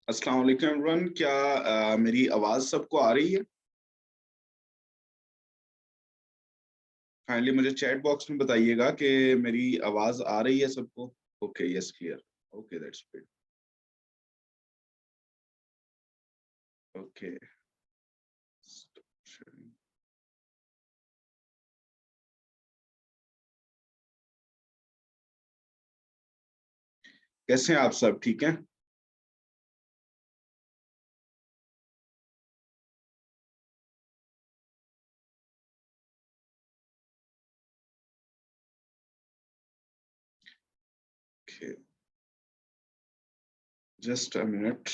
अस्सलाम वालेकुम एवरीवन। क्या मेरी आवाज सबको आ रही है? काइंडली मुझे चैट बॉक्स में बताइएगा कि मेरी आवाज आ रही है सबको। Okay, yes, clear. Okay, that's good. Okay, कैसे हैं आप सब? ठीक हैं? Okay, just a minute.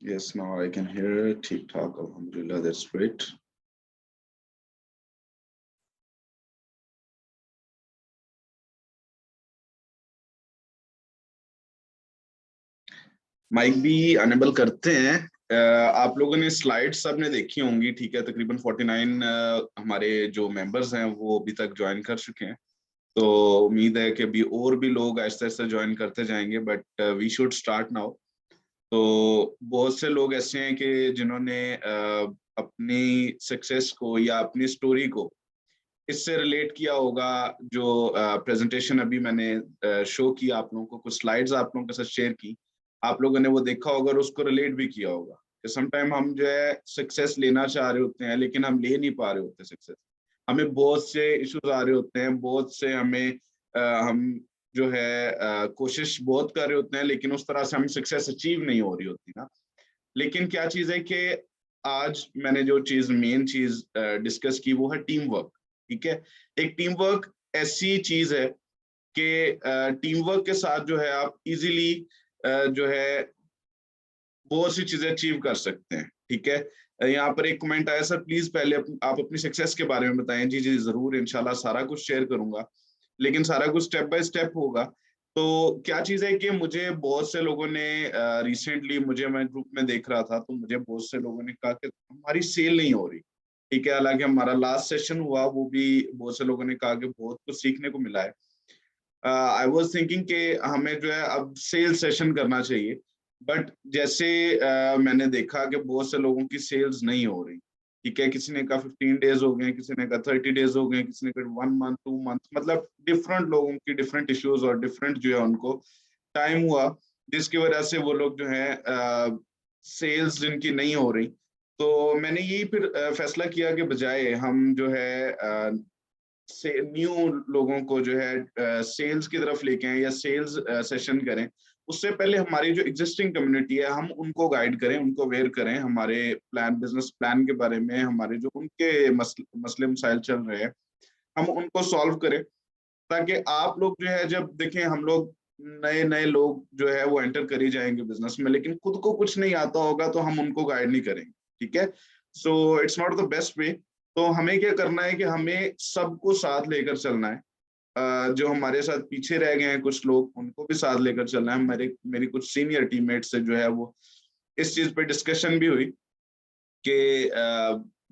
Yes, now I can hear. ठीक ठाक, अल्हम्दुलिल्लाह, दैट्स ग्रेट। माइक भी अनेबल करते हैं। आप लोगों ने स्लाइड्स सबने देखी होंगी, ठीक है? तकरीबन 49 हमारे जो मेंबर्स हैं वो अभी तक ज्वाइन कर चुके हैं। तो उम्मीद है कि अभी और भी लोग आहिस्ता आहिस्ता ज्वाइन करते जाएंगे, but we should start now. तो बहुत से लोग ऐसे हैं कि जिन्होंने अपनी सक्सेस को या अपनी स्टोरी को इससे रिलेट किया होगा। जो प्रेजेंटेशन अभी मैंने शो किया आप लोगों को, कुछ स्लाइड्स आप लोगों के साथ शेयर की, आप लोगों ने वो देखा होगा और उसको रिलेट भी किया होगा कि समटाइम हम जो है सक्सेस लेना चाह रहे होते हैं लेकिन हम ले नहीं पा रहे होते सक्सेस। हमें बहुत से इश्यूज आ रहे होते हैं, बहुत से हम जो है कोशिश बहुत कर रहे होते हैं लेकिन उस तरह से हम सक्सेस अचीव नहीं हो रही होती ना। लेकिन क्या चीज है कि आज मैंने जो चीज मेन चीज डिस्कस की वो है टीम वर्क। ठीक है? एक टीम वर्क ऐसी चीज है कि टीम वर्क के साथ जो है आप इजीली जो है बहुत सी चीजें अचीव कर सकते हैं। ठीक है? यहाँ पर एक कमेंट आया, सर प्लीज पहले आप अपनी सक्सेस के बारे में बताएं। जी जी, जरूर, इंशाल्लाह सारा कुछ शेयर करूंगा, लेकिन सारा कुछ स्टेप बाय स्टेप होगा। तो क्या चीज है कि मुझे बहुत से लोगों ने रिसेंटली, मुझे, मैं ग्रुप में देख रहा था तो मुझे बहुत से लोगों ने कहा कि हमारी सेल नहीं हो रही। ठीक है? हालांकि हमारा लास्ट सेशन हुआ, वो भी बहुत से लोगों ने कहा कि बहुत कुछ सीखने को मिला है। आई वाज थिंकिंग कि हमें जो है अब सेल्स सेशन करना चाहिए, बट जैसे मैंने देखा कि बहुत से लोगों की सेल्स नहीं हो रही। ठीक है? किसी ने कहा 15 डेज हो गए, किसी ने कहा 30 डेज हो गए, किसी ने कहा 1 मंथ, 2 मंथ, मतलब डिफरेंट लोगों की डिफरेंट इश्यूज और डिफरेंट जो है उनको टाइम हुआ, जिसकी वजह से वो लोग जो है सेल्स जिनकी नहीं हो रही। तो मैंने यही फिर फैसला किया कि बजाय हम जो है से न्यू लोगों को जो है सेल्स की तरफ लेके आए या सेल्स सेशन करें, उससे पहले हमारी जो एग्जिस्टिंग कम्युनिटी है हम उनको गाइड करें, उनको अवेयर करें हमारे प्लान, बिजनेस प्लान के बारे में, हमारे जो उनके मसले मसाइल चल रहे हैं हम उनको सॉल्व करें। ताकि आप लोग जो है, जब देखें हम लोग नए नए लोग जो है वो एंटर कर ही जाएंगे बिजनेस में, लेकिन खुद को कुछ नहीं आता होगा तो हम उनको गाइड नहीं करेंगे। ठीक है? So it's not the best way. तो हमें क्या करना है कि हमें सबको साथ लेकर चलना है। जो हमारे साथ पीछे रह गए हैं कुछ लोग, उनको भी साथ लेकर चलना है। मेरी कुछ सीनियर टीममेट से जो है वो इस चीज पे डिस्कशन भी हुई कि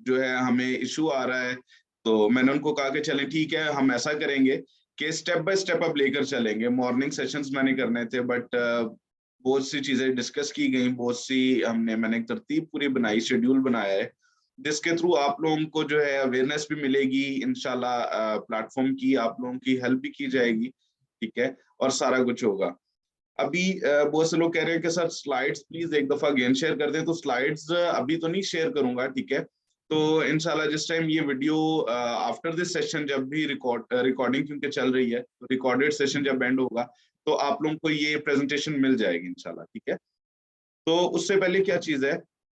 जो है हमें इशू आ रहा है। तो मैंने उनको कहा कि चलें ठीक है, हम ऐसा करेंगे कि स्टेप बाय स्टेप अब लेकर चलेंगे। मॉर्निंग सेशंस मैंने करने थे, बट बहुत सी चीजें डिस्कस की गई, बहुत सी मैंने एक तरतीब पूरी बनाई, शेड्यूल बनाया है, जिसके थ्रू आप लोगों को जो है अवेयरनेस भी मिलेगी इंशाल्लाह, प्लेटफॉर्म की आप लोगों की हेल्प भी की जाएगी। ठीक है? और सारा कुछ होगा। अभी बहुत से लोग कह रहे हैं कि सर स्लाइड्स प्लीज एक दफा अगेन शेयर कर दें, तो स्लाइड्स अभी तो नहीं शेयर करूंगा। ठीक है? तो इंशाल्लाह जिस टाइम ये वीडियो आफ्टर दिस सेशन, जब भी रिकॉर्डिंग क्योंकि चल रही है, तो रिकॉर्डेड सेशन जब एंड होगा तो आप लोगों को ये प्रेजेंटेशन मिल जाएगी इंशाल्लाह। ठीक है? तो उससे पहले क्या चीज है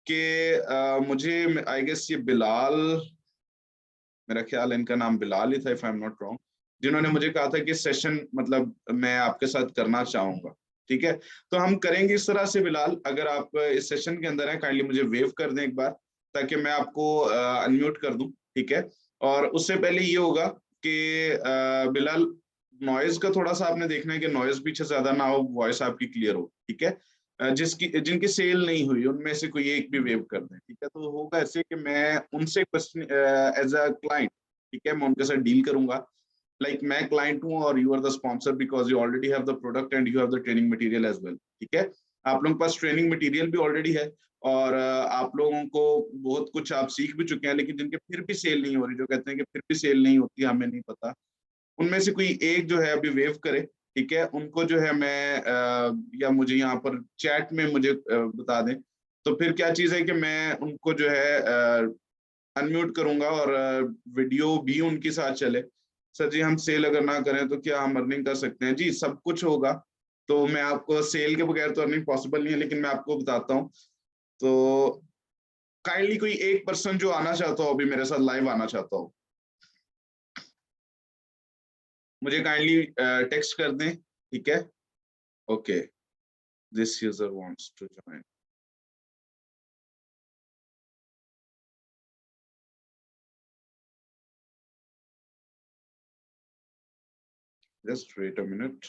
कि मुझे आई गेस ये बिलाल, मेरा ख्याल है इनका नाम बिलाल ही था if I am not wrong, जिन्होंने मुझे कहा था कि सेशन मतलब मैं आपके साथ करना चाहूंगा। ठीक है? तो हम करेंगे इस तरह से। बिलाल, अगर आप इस सेशन के अंदर हैं, काइंडली मुझे वेव कर दें एक बार, ताकि मैं आपको अनम्यूट कर दूं। ठीक है? और उससे पहले ये होगा कि बिलाल, नॉइज का थोड़ा सा आपने देखना है कि नॉइज पीछे ज्यादा ना हो, वॉइस आपकी क्लियर हो। ठीक है? जिसकी जिनकी सेल नहीं हुई उनमें से कोई एक भी वेव कर दें। ठीक है? तो होगा ऐसे कि मैं उनसे क्वेश्चन एज अ क्लाइंट ठीक है, मैं उनके साथ डील करूंगा। लाइक मैं क्लाइंट हूँ और you are the sponsor because you already have the product and you have the training material as well. ठीक है, आप लोगों के पास ट्रेनिंग मटेरियल भी ऑलरेडी है और आप लोगों को बहुत कुछ आप सीख भी चुके हैं, लेकिन जिनके फिर भी सेल नहीं हो रही, जो कहते हैं कि फिर भी सेल नहीं होती, हमें नहीं पता, उनमें से कोई एक जो है अभी वेव करे। ठीक है, उनको जो है मैं या मुझे यहाँ पर चैट में मुझे बता दें, तो फिर क्या चीज़ है कि मैं उनको जो है अनम्यूट करूंगा और वीडियो भी उनके साथ चले। सर जी हम सेल अगर ना करें तो क्या हम अर्निंग कर सकते हैं? जी सब कुछ होगा। तो मैं आपको सेल के बगैर तो अर्निंग पॉसिबल नहीं है, लेकिन मैं आपको बताता हूँ। तो काइंडली कोई एक पर्सन जो आना चाहता हो, अभी मेरे साथ लाइव आना चाहता हो, मुझे काइंडली टेक्स्ट कर दें। ठीक है, okay, this user wants to join. Just wait a minute.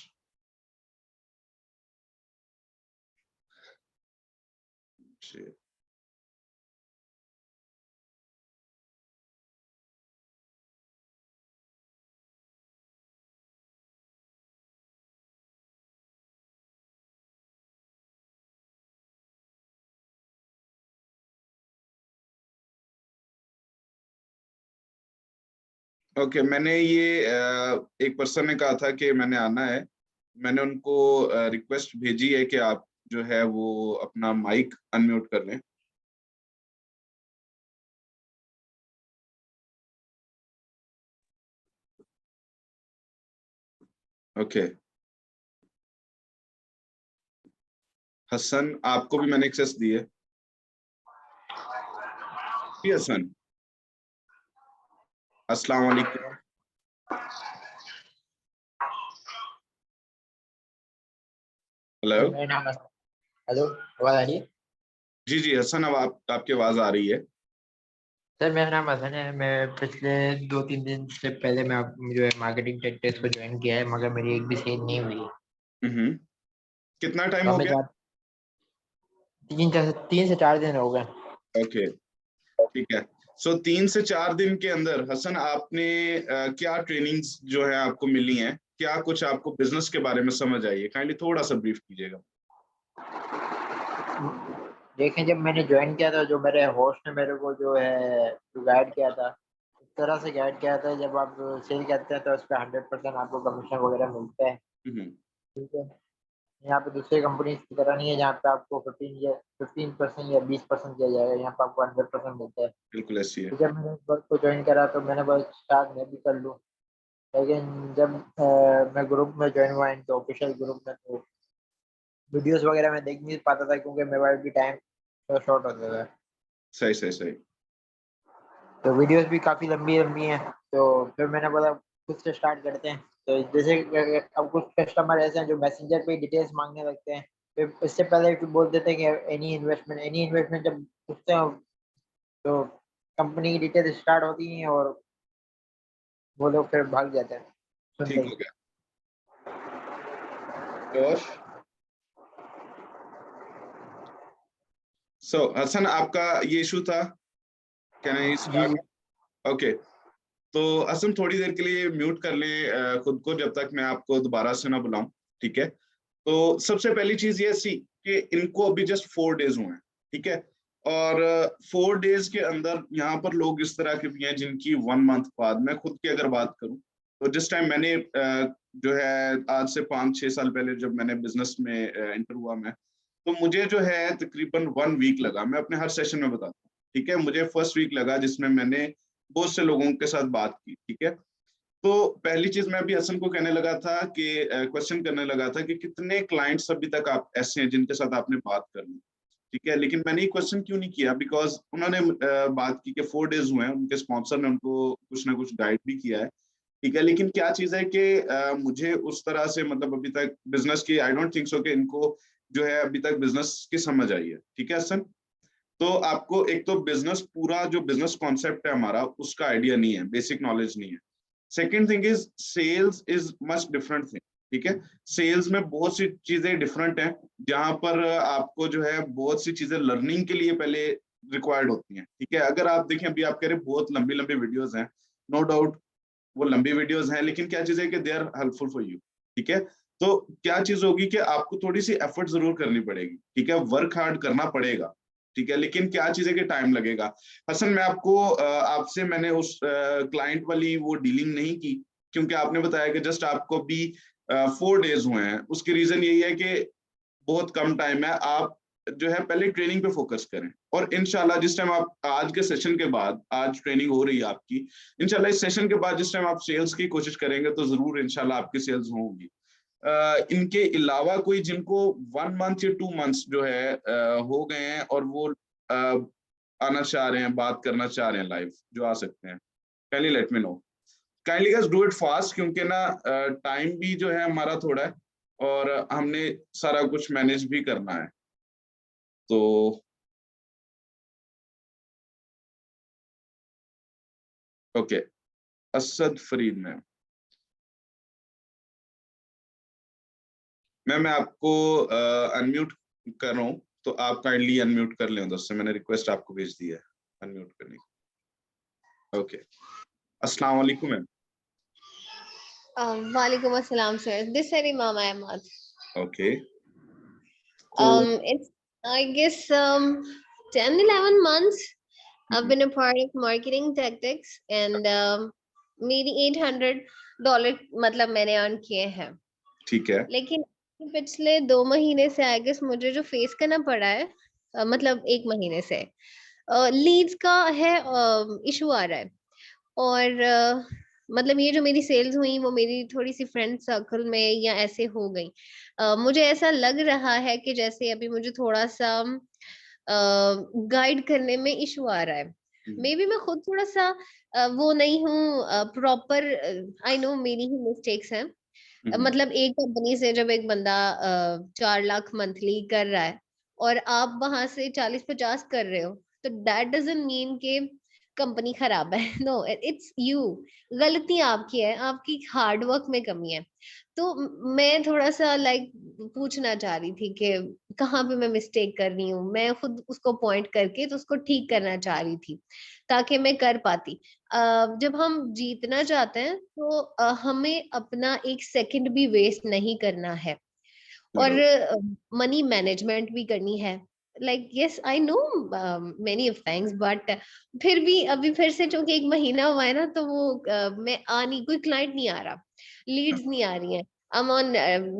Okay मैंने ये एक पर्सन ने कहा था कि मैंने आना है, मैंने उनको रिक्वेस्ट भेजी है कि आप जो है वो अपना माइक अनम्यूट कर लें। ओके हसन, आपको भी मैंने एक्सेस दी है। जी हसन, अस्सलाम वालेकुम। हेलो। मेरा नाम हेलो, आवाज आ रही है? जी जी हसन, अब आपकी आवाज आ रही है। सर मेरा नाम हसन है। मैं पिछले 2-3 दिन से पहले मैं जो है मार्केटिंग टेस्ट को ज्वाइन किया है, मगर मेरी एक भी सेल नहीं हुई है। हम्म, कितना टाइम तो हो मैं गया? 3 से 4 दिन हो गए। ओके ठीक है। सो 3 से 4 दिन के अंदर हसन आपने क्या ट्रेनिंग्स जो है आपको मिली हैं, क्या कुछ आपको बिजनेस के बारे में समझ आई है? काइंडली थोड़ा सा ब्रीफ कीजिएगा। देखें, जब मैंने ज्वाइन किया था, जो मेरे होस्ट ने मेरे को जो है गाइड किया था, इस तरह से गाइड किया था, जब आप सेल करते हैं तो उस पर 100% आपको कमीशन वगैरह मिलता है। हम्म, ठीक है, यहाँ पे दूसरी कंपनी की तरह नहीं है जहाँ पे आपको 15% या 20% दिया जाएगा। यहाँ पे आपको 100% मिलता है। बिल्कुल ऐसी है। तो जब मैंने इस वर्क को ज्वाइन करा तो मैंने बोला शायद मैं भी कर लूँ। लेकिन जब मैं ग्रुप में ज्वाइन हुआ, इनके ऑफिशियल ग्रुप में, तो वीडियोस वगैरह मैं देख नहीं पाता था क्योंकि मेरे पास भी टाइम शॉर्ट होता था। सही सही सही। तो वीडियोस भी काफ़ी लंबी लंबी हैं। तो फिर मैंने बोला खुद से स्टार्ट करते हैं। तो जैसे अब कुछ कस्टमर ऐसे हैं जो मैसेंजर पे डिटेल्स मांगने लगते हैं। फिर इससे पहले भी बोल देते हैं कि एनी इन्वेस्टमेंट जब पूछते हैं तो कंपनी की डिटेल्स स्टार्ट होती हैं और वो लोग फिर भाग जाते हैं सुनते ठीक ही। हो गया। और सो हसन आपका ये इशू था, कैन आई जी जी। स्टार्ट? ओके, तो हसन थोड़ी देर के लिए म्यूट कर लें खुद को, जब तक मैं आपको दोबारा से ना बुलाऊं। ठीक है, तो सबसे पहली चीज ये सी कि इनको अभी जस्ट 4 डेज हुए हैं। ठीक है, और 4 डेज के अंदर यहाँ पर लोग इस तरह के भी हैं जिनकी 1 मंथ बाद, मैं खुद की अगर बात करूं तो जिस टाइम मैंने जो है आज से 5-6 साल पहले जब मैंने बिजनेस में एंटर हुआ मैं, तो मुझे जो है तकरीबन 1 वीक लगा, मैं अपने हर सेशन में बताता हूँ। ठीक है, मुझे फर्स्ट वीक लगा जिसमें मैंने बहुत से लोगों के साथ बात की। ठीक है, तो पहली चीज मैं अभी हसन को कहने लगा था कि क्वेश्चन करने लगा था कि कितने क्लाइंट्स अभी तक आप ऐसे हैं जिनके साथ आपने बात कर ली। ठीक है, लेकिन मैंने ये क्वेश्चन क्यों नहीं किया, बिकॉज उन्होंने बात की कि 4 डेज हुए हैं, उनके स्पॉन्सर ने उनको कुछ ना कुछ गाइड भी किया है। ठीक है, लेकिन क्या चीज है कि मुझे उस तरह से मतलब अभी तक बिजनेस की आई डोंट थिंक सो कि इनको जो है अभी तक बिजनेस की समझ आई है। ठीक है हसन, तो आपको एक तो बिजनेस पूरा जो बिजनेस कॉन्सेप्ट है हमारा उसका आइडिया नहीं है, बेसिक नॉलेज नहीं है। Second thing is sales is much different thing. ठीक है, सेल्स में बहुत सी चीजें डिफरेंट हैं, जहां पर आपको जो है बहुत सी चीजें लर्निंग के लिए पहले रिक्वायर्ड होती हैं। ठीक है, अगर आप देखें अभी आप कह रहे बहुत लंबी लंबी वीडियोस हैं, नो डाउट वो लंबी वीडियोस हैं, लेकिन क्या चीज है कि they are helpful for you, ठीक है। तो क्या चीज होगी कि आपको थोड़ी सी एफर्ट जरूर करनी पड़ेगी, ठीक है, वर्क हार्ड करना पड़ेगा, ठीक है, लेकिन क्या चीज है कि टाइम लगेगा। हसन, मैं आपको आपसे मैंने उस क्लाइंट वाली वो डीलिंग नहीं की, क्योंकि आपने बताया कि जस्ट आपको भी 4 डेज हुए हैं। उसकी रीजन यही है कि बहुत कम टाइम है, आप जो है पहले ट्रेनिंग पे फोकस करें, और इंशाल्लाह जिस टाइम आप आज के सेशन के बाद, आज ट्रेनिंग हो रही है आपकी, इंशाल्लाह इस सेशन के बाद जिस टाइम आप सेल्स की कोशिश करेंगे तो जरूर इंशाल्लाह आपकी सेल्स होंगी। इनके अलावा कोई जिनको 1 मंथ या 2 मंथ्स जो है हो गए हैं और वो आना चाह रहे हैं, बात करना चाह रहे हैं लाइव, जो आ सकते हैं, kindly let me know, kindly guys do it fast, क्योंकि ना टाइम भी जो है हमारा थोड़ा है और हमने सारा कुछ मैनेज भी करना है। तो ओके, असद फरीद मैं आपको अनम्यूट कर रहा हूँ, तो आप काइंडली अनम्यूट कर लें उधर से, मैंने रिक्वेस्ट आपको भेज दी है अनम्यूट करने की। ओके, अस्सलाम वालेकुम मैम। वालेकुम अस्सलाम sir, this is Imam Ahmad. Okay, तो It's I guess 10-11 months I've been a part of marketing tactics and मेरी $800 मतलब मैंने अर्न किए हैं, ठीक है, लेकिन पिछले 2 महीने से आई गेस मुझे जो फेस करना पड़ा है मतलब 1 महीने से लीड्स का है इशू आ रहा है। और मतलब ये जो मेरी सेल्स हुई वो मेरी थोड़ी सी फ्रेंड सर्कल में या ऐसे हो गई। मुझे ऐसा लग रहा है कि जैसे अभी मुझे थोड़ा सा गाइड करने में इशू आ रहा है। मे बी मैं खुद थोड़ा सा वो नहीं हूँ प्रॉपर। आई नो मेरी ही मिस्टेक्स हैं। मतलब एक कंपनी से जब एक बंदा 4 लाख मंथली कर रहा है और आप वहां से 40-50 कर रहे हो, तो दैट डजंट मीन के कंपनी खराब है। नो, इट्स यू, गलती आपकी है, आपकी हार्ड वर्क में कमी है। तो मैं थोड़ा सा लाइक पूछना चाह रही थी कि कहाँ पे मैं मिस्टेक कर रही हूँ, मैं खुद उसको पॉइंट करके तो उसको ठीक करना चाह रही थी ताकि मैं कर पाती। जब हम जीतना चाहते हैं तो हमें अपना 1 सेकंड भी वेस्ट नहीं करना है और मनी मैनेजमेंट भी करनी है। Like yes I know many of things, but फिर भी अभी फिर से चूंकि 1 महीना हुआ है ना, तो वो मैं आ नहीं, कोई क्लाइंट नहीं आ रहा, लीड्स नहीं आ रही हैं। I'm on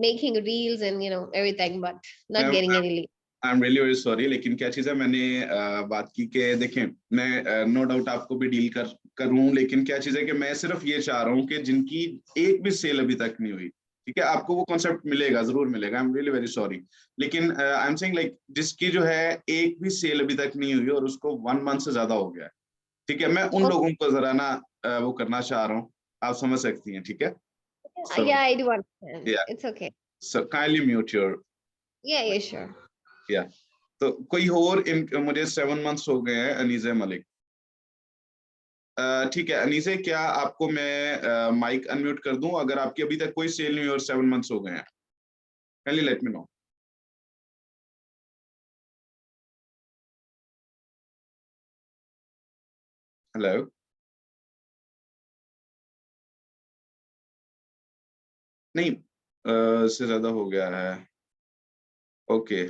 making reels and everything, but not ma'am getting any lead. I am really very sorry, लेकिन क्या चीज है, मैंने बात की कि देखें, मैं नो डाउट आपको भी डील करूं, लेकिन क्या चीज है कि मैं सिर्फ ये चाह रहा हूं कि जिनकी एक भी सेल अभी तक नहीं हुई, ठीक है, आपको वो कॉन्सेप्ट मिलेगा, जरूर मिलेगा, I am really very sorry, लेकिन आई एम सेइंग लाइक जिसकी जो है एक भी सेल अभी तक नहीं हुई और उसको 1 मंथ से ज्यादा हो गया है, ठीक है, मैं उन Okay. लोगों को जरा ना वो करना चाह रहा हूँ, आप समझ सकती हैं, ठीक है। सो Yeah, I do understand. या, It's okay. So kindly mute your, Yeah, sure. या, तो कोई और मुझे 7 मंथ्स हो गए हैं, अनीजे मलिक। ठीक है अनीसे, क्या आपको मैं माइक अनम्यूट कर दूं अगर आपकी अभी तक कोई सेल नहीं हुई और 7 मंथ्स हो गए हैं? Can you let me know? Hello, नहीं से ज्यादा हो गया है, ओके।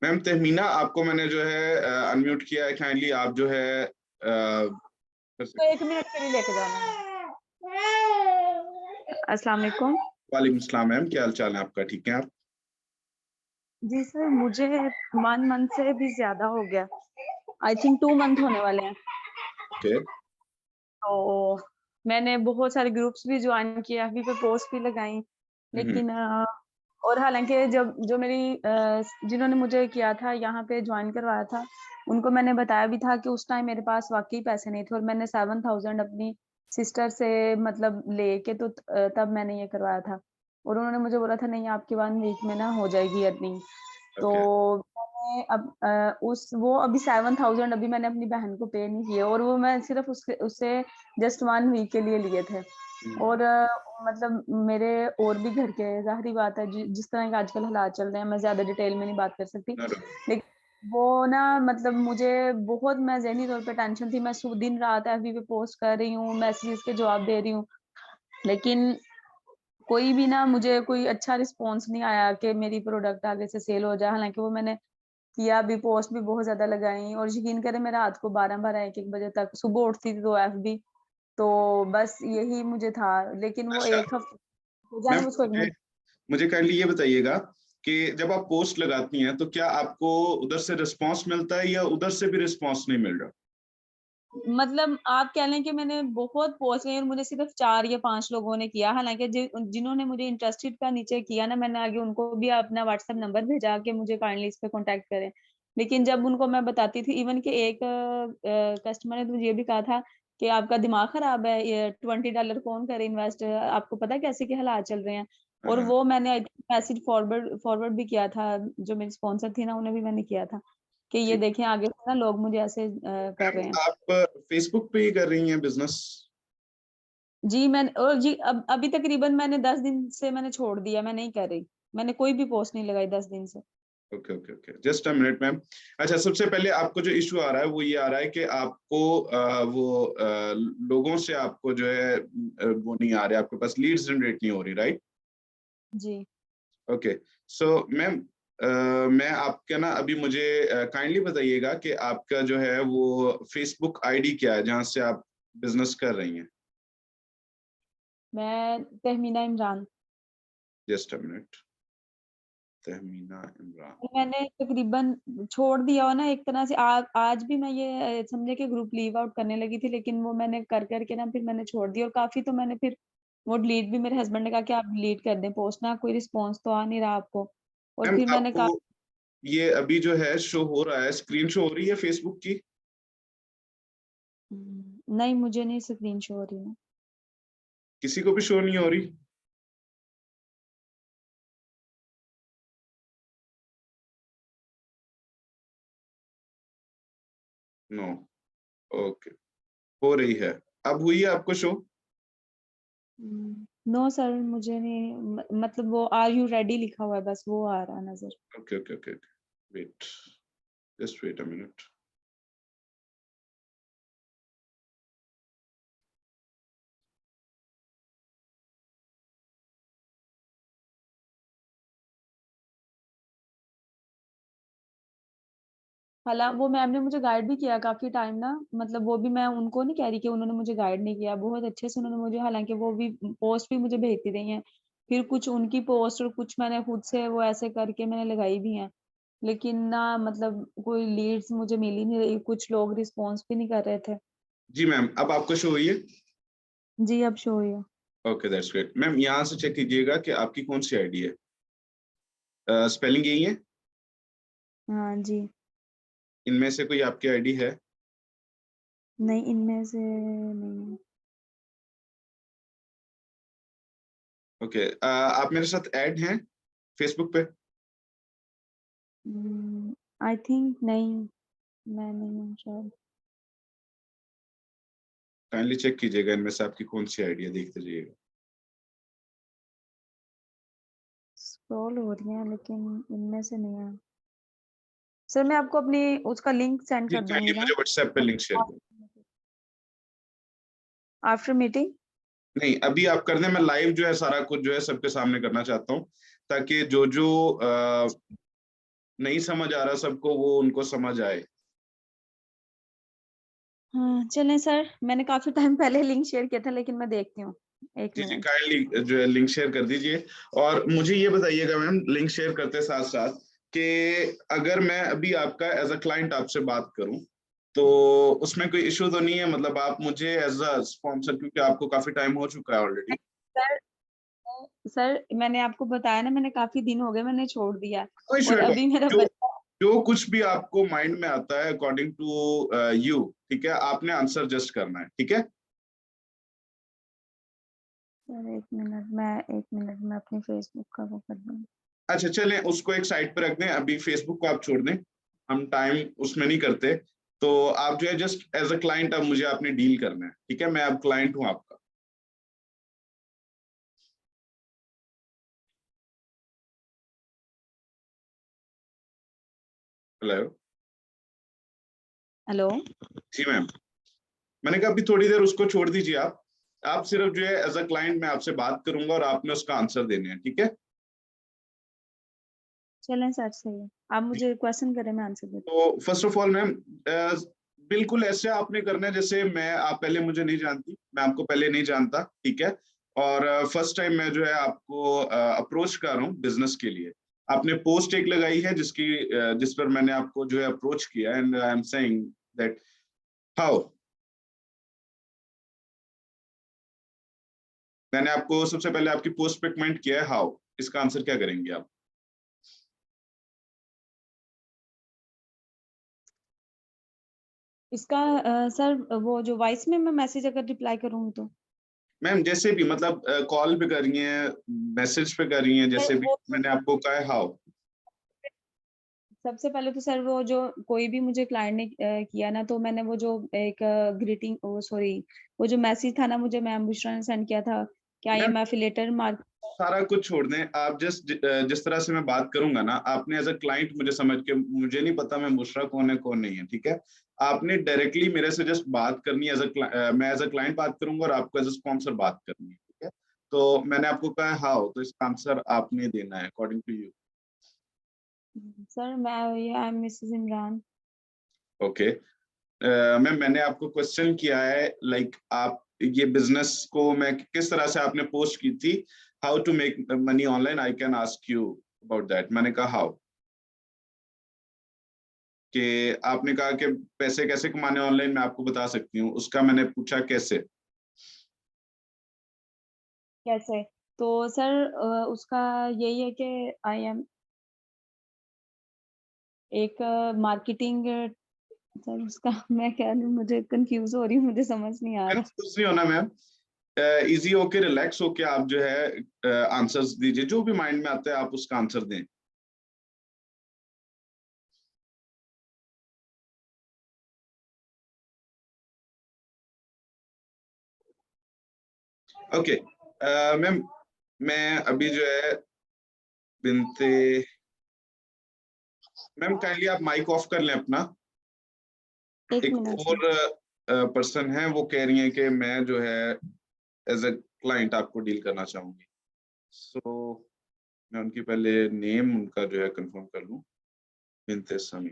मैम तहमीना, आपको मैंने जो है अनम्यूट किया है, काइंडली आप जो है तो 1 मिनट के लिए लेके जाना है। अस्सलाम वालेकुम। वालेकुम सलाम मैम, क्या हाल चाल है आपका, ठीक है आप? जी सर, मुझे 1 मंथ से भी ज्यादा हो गया, आई थिंक 2 मंथ होने वाले हैं। ओके, तो मैंने बहुत सारे ग्रुप्स भी ज्वाइन किया, अभी पे पोस्ट भी लगाई, लेकिन और हालांकि जब जो मेरी जिन्होंने मुझे किया था यहाँ पे ज्वाइन करवाया था, उनको मैंने बताया भी था कि उस टाइम मेरे पास वाकई पैसे नहीं थे और मैंने 7,000 अपनी सिस्टर से मतलब लेके तो तब मैंने ये करवाया था, और उन्होंने मुझे बोला था नहीं आपकी 1 वीक में ना हो जाएगी अर्निंग। तो मैंने अब वो अभी 7,000 अभी मैंने अपनी बहन को पे नहीं किए, और वो मैं सिर्फ उससे जस्ट 1 वीक के लिए लिए थे। और मतलब मेरे और भी घर के, जाहिर बात है जिस तरह के आजकल हालात चल रहे हैं, मैं ज्यादा डिटेल में नहीं बात कर सकती, लेकिन वो ना मतलब मुझे बहुत, मैं ज़हनी तौर पे टेंशन थी। मैं दिन रात एफबी पे पोस्ट कर रही हूँ, मैसेजेस के जवाब दे रही हूँ, लेकिन कोई भी ना मुझे कोई अच्छा रिस्पॉन्स नहीं आया कि मेरी प्रोडक्ट आगे से सेल हो जाए। हालांकि वो मैंने किया भी, पोस्ट भी बहुत ज्यादा लगाई, और यकीन करें मेरा रात को 12-12 1-1 बजे तक, सुबह उठती थी तो एफबी, तो बस यही मुझे था। लेकिन वो अच्छा एक हफ्ते मैम, जाने उसको मुझे काइंडली ये बताइएगा कि जब आप पोस्ट लगाती हैं तो क्या आपको उधर से रिस्पांस मिलता है या उधर से भी रिस्पांस नहीं मिल रहा? मतलब आप कह लें कि मैंने बहुत पोस्ट की और मुझे सिर्फ 4 या 5 लोगों ने किया। हालांकि जिन्होंने मुझे इंटरेस्टेड का नीचे किया ना, मैंने आगे उनको भी अपना व्हाट्सएप नंबर भेजा कि मुझे काइंडली इस पे कांटेक्ट करें। लेकिन जब उनको मैं बताती थी, इवन कि एक कस्टमर ने तो मुझे ये भी कहा था कि आपका दिमाग खराब है, ये $20 कौन करे इन्वेस्ट, आपको पता है कैसे के हालात चल रहे हैं। और हाँ। वो मैंने I think message forward forward भी किया था, जो मेरी स्पॉन्सर थी ना, उन्हें भी मैंने किया था कि ये जी देखें आगे से ना लोग मुझे ऐसे कर रहे मैम, हैं। आप फेसबुक पे ही कर रही हैं बिजनेस? जी, अब अभी तकरीबन मैंने 10 दिन से मैंने छोड़ दिया, मैं नहीं कर रही। मैंने कोई भी पोस्ट नहीं लगाई 10 दिन से। Okay okay okay, just a minute ma'am. अच्छा, सबसे पहले आपको जो इशू आ रहा है वो ये आ रहा है कि आपको लोगों से आपको जो है वो नहीं आ रहे, आपके पास लीड्स जनरेट नहीं हो रही, राइट? जी। ओके, सो मैम मैं आपका ना अभी मुझे काइंडली बताइएगा कि आपका जो है वो फेसबुक आईडी क्या है जहां से आप बिजनेस कर रही हैं? मैं Tahmina Imran. Just a minute, Tahmina Imran. मैंने तकरीबन छोड़ दिया हो ना एक तरह से। आज भी मैं ये समझे कि ग्रुप लीव आउट करने लगी थी, लेकिन वो मैंने कर करके ना फिर मैंने छोड़ दिया, और काफ़ी तो मैंने फिर वो डिलीट भी, मेरे हस्बैंड ने कहा कि आप डिलीट कर दें पोस्ट ना, कोई रिस्पॉन्स तो आ नहीं रहा आपको। और मैम फिर मैंने आपको कहा ये अभी जो है शो हो रहा है, स्क्रीन शो हो रही है फेसबुक की? नहीं, मुझे नहीं स्क्रीन शो हो रही ना। किसी को भी शो नहीं हो रही? नो। ओके, हो रही है। अब हुई है आपको शो? नो सर, मुझे नहीं, मतलब वो आर यू रेडी लिखा हुआ है, बस वो आ रहा है नजर। Okay okay okay, wait, just wait a minute. हालांकि वो मैम ने मुझे गाइड भी किया काफी टाइम ना, मतलब वो भी, मैं उनको नहीं कह रही कि उन्होंने मुझे गाइड नहीं किया, बहुत अच्छे से उन्होंने मुझे, हालांकि वो भी पोस्ट भी मुझे भेजती रही हैं, फिर कुछ उनकी पोस्ट और कुछ मैंने खुद से वो ऐसे करके मैंने लगाई भी हैं, लेकिन ना मतलब कोई लीड्स मुझे मिल ही नहीं रही, कुछ लोग रिस्पॉन्स भी नहीं कर रहे थे। जी मैम, अब आपको शो हुई है? जी, अब शो हुई है। Okay, that's great ma'am. यहाँ से चेक कीजिएगा कि आपकी कौन सी आईडी है। स्पेलिंग यही है? हाँ जी। इनमें से कोई आपकी आईडी है? नहीं, इनमें से नहीं। ओके, आप मेरे साथ ऐड हैं फेसबुक पे? आई थिंक नहीं, मैं नहीं हूँ शायद। काइंडली चेक कीजिएगा इनमें से आपकी कौन सी आईडी है, देखते जाइएगा। स्क्रॉल हो रही है लेकिन इनमें से नहीं है। सर मैं आपको अपनी उसका लिंक सेंड जी, कर काइंडली दूंगी ना मुझे व्हाट्सएप पे लिंक शेयर करें। After meeting. नहीं, अभी आप कर दें, मैं लाइव जो है सारा कुछ जो है सबके सामने करना चाहता हूँ, ताकि जो जो नहीं समझ आ रहा सबको वो उनको समझ आए। हाँ चलें सर, मैंने काफी टाइम पहले लिंक शेयर किया था, लेकिन मैं देखती हूँ, एक जी जी, मिनट। काइंडली जो है लिंक शेयर कर दीजिए। और मुझे ये बताइएगा मैम, लिंक शेयर करते साथ साथ, कि अगर मैं अभी आपका एज अ क्लाइंट आपसे बात करूं तो उसमें कोई इशू तो नहीं है? मतलब आप मुझे एज अ स्पॉन्सर, क्योंकि आपको काफी टाइम हो चुका है ऑलरेडी। सर सर मैंने आपको बताया ना, मैंने काफी दिन हो गए मैंने छोड़ दिया, कोई इशू और है? अभी मेरा जो बच्चा। जो कुछ भी आपको माइंड में आता है अकॉर्डिंग टू यू, ठीक है, आपने आंसर जस्ट करना है, ठीक है? सर एक मिनट मैं अपनी फेसबुक का वो कर दूँ। अच्छा चलें, उसको एक साइड पे रख दें, अभी फेसबुक को आप छोड़ दें, हम टाइम उसमें नहीं करते। तो आप जो है जस्ट एज अ क्लाइंट अब मुझे आपने डील करना है, ठीक है? मैं अब क्लाइंट हूं आपका। हेलो। हेलो। जी मैम, मैंने कहा अभी थोड़ी देर उसको छोड़ दीजिए आप सिर्फ जो है एज अ क्लाइंट मैं आपसे बात करूंगा और आपने उसका आंसर देने हैं, ठीक है? चलें सर, सही है, आप मुझे क्वेश्चन करें, मैं आंसर देती तो फर्स्ट ऑफ ऑल मैम, बिल्कुल ऐसे आपने करना है जैसे आप पहले मुझे नहीं जानती, मैं आपको पहले नहीं जानता, ठीक है? और फर्स्ट टाइम मैं जो है आपको अप्रोच कर रहा हूँ बिजनेस के लिए। आपने पोस्ट एक लगाई है जिस पर मैंने आपको जो है अप्रोच किया, and I am saying that how. मैंने आपको सबसे पहले आपकी पोस्ट पे कमेंट किया है हाउ, इसका आंसर क्या करेंगे आप? इसका सर वो जो वॉइस में मैं मैसेज अगर रिप्लाई करूँ तो मैम जैसे भी, मतलब कॉल पे कर रही हैं, मैसेज पे कर रही हैं, जैसे भी वो मैंने आपको कहा है हाउ। सबसे पहले तो सर वो जो कोई भी मुझे क्लाइंट ने किया ना, तो मैंने वो जो एक ग्रीटिंग सॉरी वो जो मैसेज था ना, मुझे मैम बुशरा ने सेंड किया था कि आई मैम एम एफिलिएटेड मार्क। सारा कुछ छोड़ दें आप, जिस तरह से मैं बात करूंगा ना, आपने एज अ क्लाइंट मुझे समझ के, मुझे नहीं पता मैं बुशरा कौन है कौन नहीं है, ठीक है? आपने डायरेक्टली मेरे से जस्ट बात करनी है, मैं एज अ क्लाइंट बात करूंगा और आपको एज अ स्पॉन्सर बात करनी है, ठीक है? तो मैंने आपको कहा है हाउ, तो इसका आंसर आपने देना है अकॉर्डिंग टू यू। सर मैं I am Mrs Imran. Okay ma'am, मैंने आपको क्वेश्चन किया है लाइक आप ये बिजनेस को मैं किस तरह से आपने पोस्ट की थी, how to make money online, I can ask you about that. मैंने कहा हाउ, कि आपने कहा कि पैसे कैसे कमाने ऑनलाइन मैं आपको बता सकती हूँ, उसका मैंने पूछा कैसे। कैसे? तो सर उसका यही है कि आई एम एक मार्केटिंग, सर उसका मैं क्या लूं, मुझे कंफ्यूज हो रही हूँ, मुझे समझ नहीं आ रहा। कुछ नहीं होना मैम, इजी होके रिलैक्स होके आप जो है आंसर्स दीजिए, जो भी माइंड में आता है आप उसका आंसर दें। ओके मैम, मैं अभी जो है बिनते, मैम काइंडली आप माइक ऑफ कर लें अपना। एक एक मिनट और सर। पर्सन है, वो कह रही है कि मैं जो है एज अ क्लाइंट आपको डील करना चाहूंगी, सो मैं उनकी पहले नेम उनका जो है कंफर्म कर लूं। बिनते समी,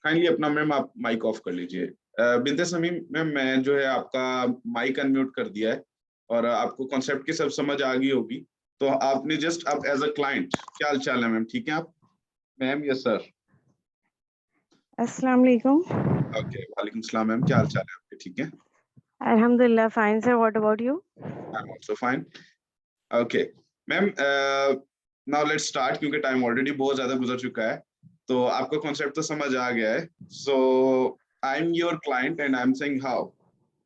काइंडली अपना मैम आप माइक ऑफ कर लीजिए। बिनते समी मैम, मैं जो है आपका माइक अनम्यूट कर दिया है और आपको कॉन्सेप्ट की सब समझ आ गई होगी, तो आपने जस्ट आप एज अ क्लाइंट, क्या हाल चाल है मैम, ठीक है आप? Ma'am yes sir. अस्सलाम वालेकुम। ओके, वालेकुम सलाम मैम, क्या हाल चाल है आपके, ठीक है? अल्हम्दुलिल्लाह fine sir, what about you? I am also fine. Okay ma'am, now let's start, क्योंकि टाइम ऑलरेडी बहुत ज्यादा गुजर चुका है, तो आपका कॉन्सेप्ट तो समझ आ गया है। So I am your client and I am saying how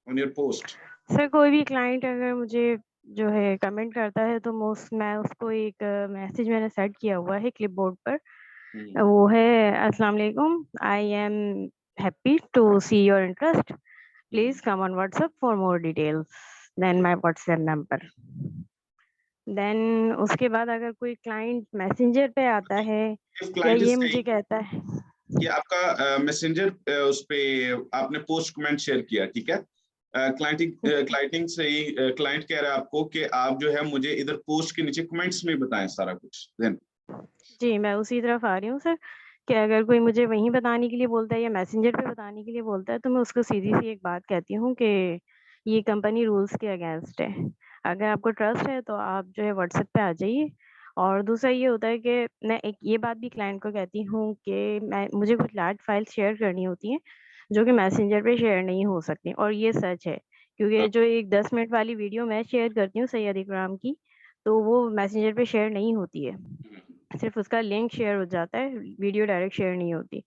on your post. Sir कोई भी क्लाइंट अगर मुझे जो है कमेंट करता है तो मैं उसको एक मैसेज मैंने सेट किया हुआ है क्लिपबोर्ड पर, वो है अस्सलाम वालेकुम, I am happy to see your interest, please come on WhatsApp for more details, then my WhatsApp number. Then उसके बाद अगर कोई क्लाइंट मैसेंजर पे आता है या क्लाइंट इज ये मुझे सेइंग कहता है कि आपका मैसेंजर उस पे आपने पोस्ट कमेंट शेयर किया, ठीक है? क्लाइंटिंग से ही क्लाइंट कह रहा है आपको कि आप जो है मुझे इधर पोस्ट के नीचे कमेंट्स में बताएं सारा कुछ, देन जी, मैं उसी तरफ आ रही हूँ सर, कि अगर कोई मुझे वहीं बताने के लिए बोलता है या मैसेंजर पे बताने के लिए बोलता है, तो मैं उसको सीधी-सी एक बात कहती हूँ कि ये कंपनी रूल्स के अगेंस्ट है। अगर आपको ट्रस्ट है तो आप जो है व्हाट्सएप पे आ जाइए। और दूसरा ये होता है कि मैं एक ये बात भी क्लाइंट को कहती हूँ कि मुझे कुछ लार्ज फाइल शेयर करनी होती हैं, जो कि मैसेंजर पे शेयर नहीं हो सकती, और ये सच है। क्योंकि जो एक 10 मिनट वाली वीडियो मैं शेयर करती हूँ सैयद इकराम की, तो वो मैसेंजर पे शेयर नहीं होती है। सिर्फ उसका लिंक शेयर हो जाता है, वीडियो डायरेक्ट शेयर नहीं होती।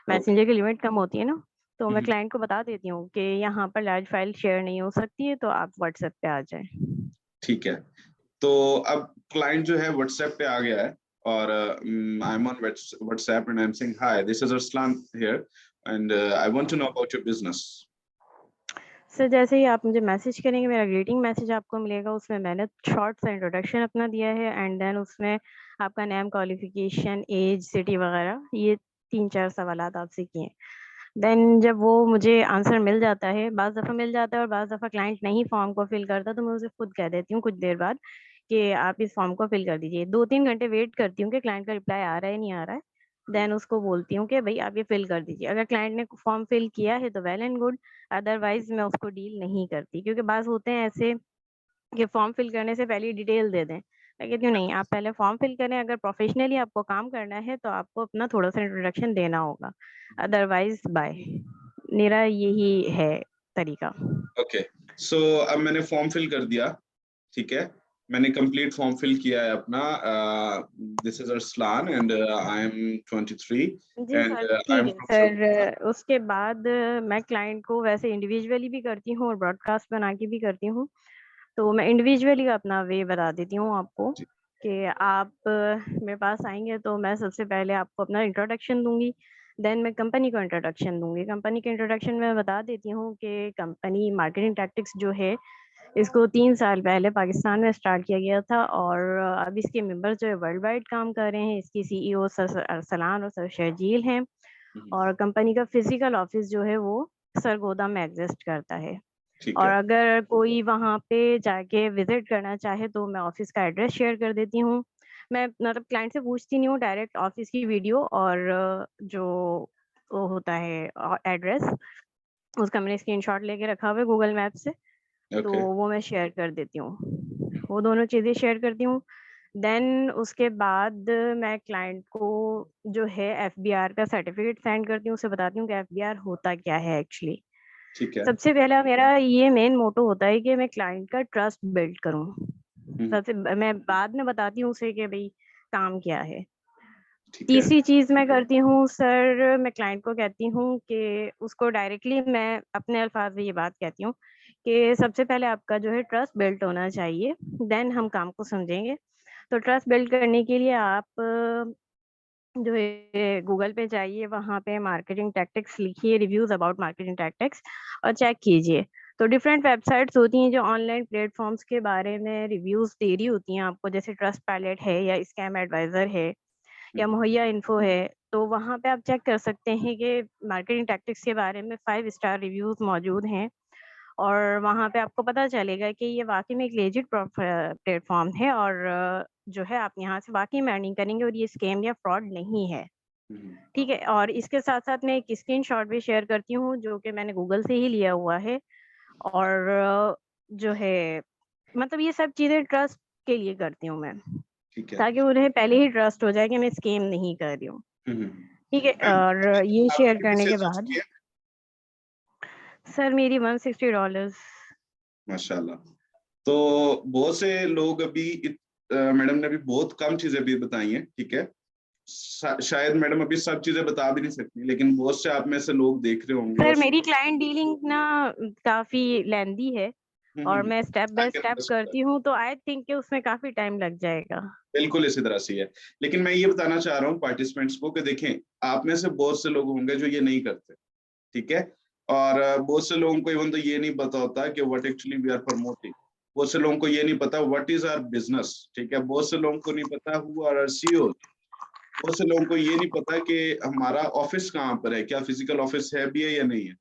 मैसेंजर की लिमिट कम होती है ना, तो मैं क्लाइंट को बता देती हूँ कि यहाँ पर लार्ज फाइल शेयर नहीं हो सकती है, तो आप व्हाट्सएप पे आ जाएं। ठीक है। तो अब क्लाइंट जो है व्हाट्सएप पे आ गया है और I am on WhatsApp and I am saying hi, this is Arsalan here and I want to know about your business. Sir जैसे ही आप मुझे मैसेज करेंगे, मेरा ग्रीटिंग मैसेज आपको मिलेगा, उसमें मैंने शॉर्ट सा इंट्रोडक्शन अपना दिया है एंड देन उसमें आपका नेम, क्वालिफिकेशन, एज, सिटी वगैरह ये 3-4 सवालात आपसे किए। देन जब वो मुझे आंसर मिल जाता है, बाज़ दफ़ा मिल जाता है और बाज़ दफ़ा क्लाइंट नहीं फॉर्म को फिल करता, तो मैं उसे खुद कह देती हूँ कुछ देर बाद कि आप इस फॉर्म को फिल कर दीजिए। 2-3 घंटे वेट करती हूँ कि क्लाइंट का रिप्लाई आ रहा है, नहीं आ रहा है। देन उसको बोलती हूँ कि भई आप ये फिल कर दीजिए। अगर क्लाइंट ने फॉर्म फिल किया है तो वेल एंड गुड, अदरवाइज़ मैं उसको डील नहीं करती, क्योंकि बाज़ होते हैं ऐसे कि फॉर्म फिल करने से पहले ही डिटेल दे दें। मैं कहती हूँ नहीं, आप पहले फॉर्म फिल करें, अगर प्रोफेशनली आपको काम करना है तो आपको अपना थोड़ा-सा इंट्रोडक्शन देना होगा, अदरवाइज़ बाय। मेरा यही है तरीका। ओके, सो अब मैंने फॉर्म फिल कर दिया, ठीक है, मैंने कंप्लीट फॉर्म फिल किया है अपना। This is Arsalan and I am 23 जी एंड सर, आई ठीक एम है फ्रॉम। सर। उसके बाद मैं क्लाइंट को वैसे इंडिविजुअली भी करती हूँ और ब्रॉडकास्ट बना के भी करती हूँ। तो मैं इंडिविजुअली अपना वे बता देती हूँ आपको कि आप मेरे पास आएँगे तो मैं सबसे पहले आपको अपना इंट्रोडक्शन दूँगी, देन मैं कंपनी को इंट्रोडक्शन दूँगी। कंपनी के इंट्रोडक्शन में बता देती हूँ कि कंपनी मार्केटिंग टैक्टिक्स जो है, इसको 3 साल पहले पाकिस्तान में स्टार्ट किया गया था और अब इसके मेंबर्स जो है वर्ल्ड वाइड काम कर रहे हैं। इसकी सीईओ सर अरसलान और सर शर्जील हैं और कंपनी का फिज़िकल ऑफ़िस जो है वो सरगोदा में एग्ज़िस्ट करता है। ठीक और है, अगर कोई वहाँ पे जाके विज़िट करना चाहे तो मैं ऑफ़िस का एड्रेस शेयर कर देती हूँ। मैं मतलब क्लाइंट से पूछती नहीं हूँ, डायरेक्ट ऑफ़िस की वीडियो और जो वो होता है एड्रेस, उसका मैंने स्क्रीनशॉट लेके रखा हुआ है गूगल मैप से, तो ओके, वो मैं शेयर कर देती हूँ। वो दोनों चीज़ें शेयर करती हूँ। देन उसके बाद मैं क्लाइंट को जो है एफबीआर का सर्टिफ़िकेट सेंड करती हूँ, उसे बताती हूँ कि एफबीआर होता क्या है एक्चुअली। ठीक है। सबसे पहला मेरा ये मेन मोटो होता है कि मैं क्लाइंट का ट्रस्ट बिल्ड करूँ। हम्म, सबसे मैं बाद में बताती हूँ उसे कि भई काम क्या है। ठीक है, तीसरी चीज़ मैं करती हूँ सर, मैं क्लाइंट को कहती हूँ कि उसको डायरेक्टली मैं अपने अल्फ़ाज़ में ये बात कहती हूँ कि सबसे पहले आपका जो है ट्रस्ट बिल्ड होना चाहिए, देन हम काम को समझेंगे। तो ट्रस्ट बिल्ड करने के लिए आप जो है गूगल पे जाइए, वहाँ पे मार्केटिंग टैक्टिक्स लिखिए, रिव्यूज़ अबाउट मार्केटिंग टैक्टिक्स और चेक कीजिए। तो डिफरेंट वेबसाइट्स होती हैं जो ऑनलाइन प्लेटफ़ॉर्म्स के बारे में रिव्यूज़ दे रही होती हैं आपको, जैसे ट्रस्टपाइलट है या स्कैम एडवाइज़र है या मुहैया इन्फो है। तो वहाँ पे आप चेक कर सकते हैं कि मार्केटिंग टैक्टिक्स के बारे में 5 स्टार रिव्यूज़ मौजूद हैं और वहाँ पे आपको पता चलेगा कि ये वाक़ई में एक लेजिट प्लेटफ़ॉर्म है और जो है आप यहाँ से वाक़ई में अर्निंग करेंगे और ये स्कैम या फ्रॉड नहीं है। हम्म, ठीक है? और इसके साथ-साथ मैं एक स्क्रीनशॉट भी शेयर करती हूँ जो कि मैंने गूगल से ही लिया हुआ है और जो है मतलब ये सब चीज़ें ट्रस्ट के लिए करती हूँ मैं, ठीक है। ताकि उन्हें पहले ही ट्रस्ट हो जाए कि मैं स्कैम नहीं कर रही हूँ। ठीक है? मैम, और ये शेयर आपकी कितनी करने के सेल्स हो बाद चुकी है? सर मेरी $160। माशाल्लाह। तो बहुत से लोग अभी मैडम ने अभी बहुत कम चीजें भी बताई हैं, ठीक है, शायद मैडम अभी सब चीजें बता भी नहीं सकती, लेकिन बहुत से आप में से लोग देख रहे होंगे और सर मेरी क्लाइंट डीलिंग ना काफ़ी लेंदी है और मैं step I by can step understand that. करती हूँ, तो आई थिंक कि उसमें काफ़ी टाइम लग जाएगा। बिल्कुल इसी तरह से ही है, लेकिन मैं ये बताना चाह रहा हूँ पार्टिसिपेंट्स को कि देखें, आप में से बहुत से लोग होंगे जो ये नहीं करते, ठीक है, और बहुत से लोगों को इवन तो ये नहीं पता होता कि what actually we are promoting. बहुत से लोगों को ये नहीं पता व्हाट इज आवर बिजनेस, ठीक है, बहुत से लोगों को नहीं पता हु आर आवर सीईओ। बहुत से लोगों को ये नहीं पता कि हमारा ऑफिस कहाँ पर है, क्या फिजिकल ऑफिस है भी है या नहीं है।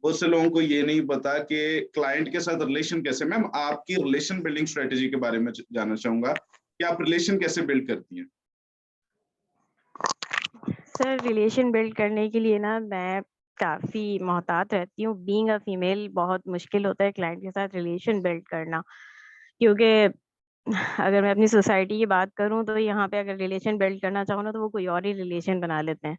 बहुत से लोगों को ये नहीं पता कि क्लाइंट के साथ रिलेशन कैसे। मैम, आपकी रिलेशन बिल्डिंग स्ट्रेटेजी के बारे में जानना चाहूंगा कि आप रिलेशन कैसे बिल्ड करती हैं? सर रिलेशन बिल्ड करने के लिए ना मैं काफ़ी मोहतात रहती हूँ। बीइंग अ फीमेल बहुत मुश्किल होता है क्लाइंट के साथ रिलेशन बिल्ड करना, क्योंकि अगर मैं अपनी सोसाइटी की बात करूँ तो यहाँ पे अगर रिलेशन बिल्ड करना चाहो ना तो वो कोई और ही रिलेशन बना लेते हैं।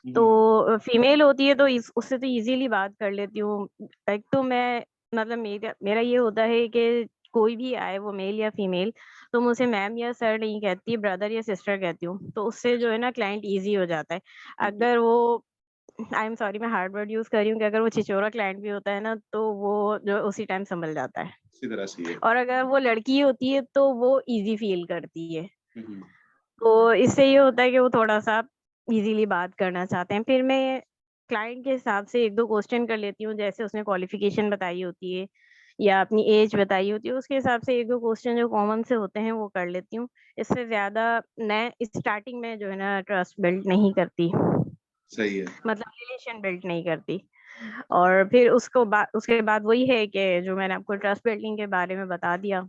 तो फीमेल होती है तो उससे तो इजीली बात कर लेती हूँ। एक तो मैं मतलब मेरा मेरा ये होता है कि कोई भी आए वो मेल या फीमेल, तो मैं उसे मैम या सर नहीं कहती, ब्रदर या सिस्टर कहती हूँ। तो उससे जो है ना क्लाइंट ईज़ी हो जाता है। अगर वो आई एम सॉरी मैं हार्ड वर्ड यूज़ कर रही हूँ कि अगर वो छिछोरा क्लाइंट भी होता है ना, तो वो जो उसी टाइम सँभल जाता है। इसी तरह से है। और अगर वो लड़की होती है तो वो ईज़ी फ़ील करती है। हम्म, तो इससे ये होता है कि वो थोड़ा-सा ईज़िली बात करना चाहते हैं। फिर मैं क्लाइंट के हिसाब से 1-2 क्वेश्चन कर लेती हूँ, जैसे उसने क्वालिफिकेशन बताई होती है या अपनी एज बताई होती है, उसके हिसाब से 1-2 क्वेश्चन जो कॉमन से होते हैं वो कर लेती हूँ। इससे ज़्यादा मैं स्टार्टिंग में जो है ना ट्रस्ट बिल्ड नहीं करती, सही है। मतलब रिलेशन बिल्ड नहीं करती। और फिर उसके बाद वही है कि जो मैंने आपको ट्रस्ट बिल्डिंग के बारे में बता दिया।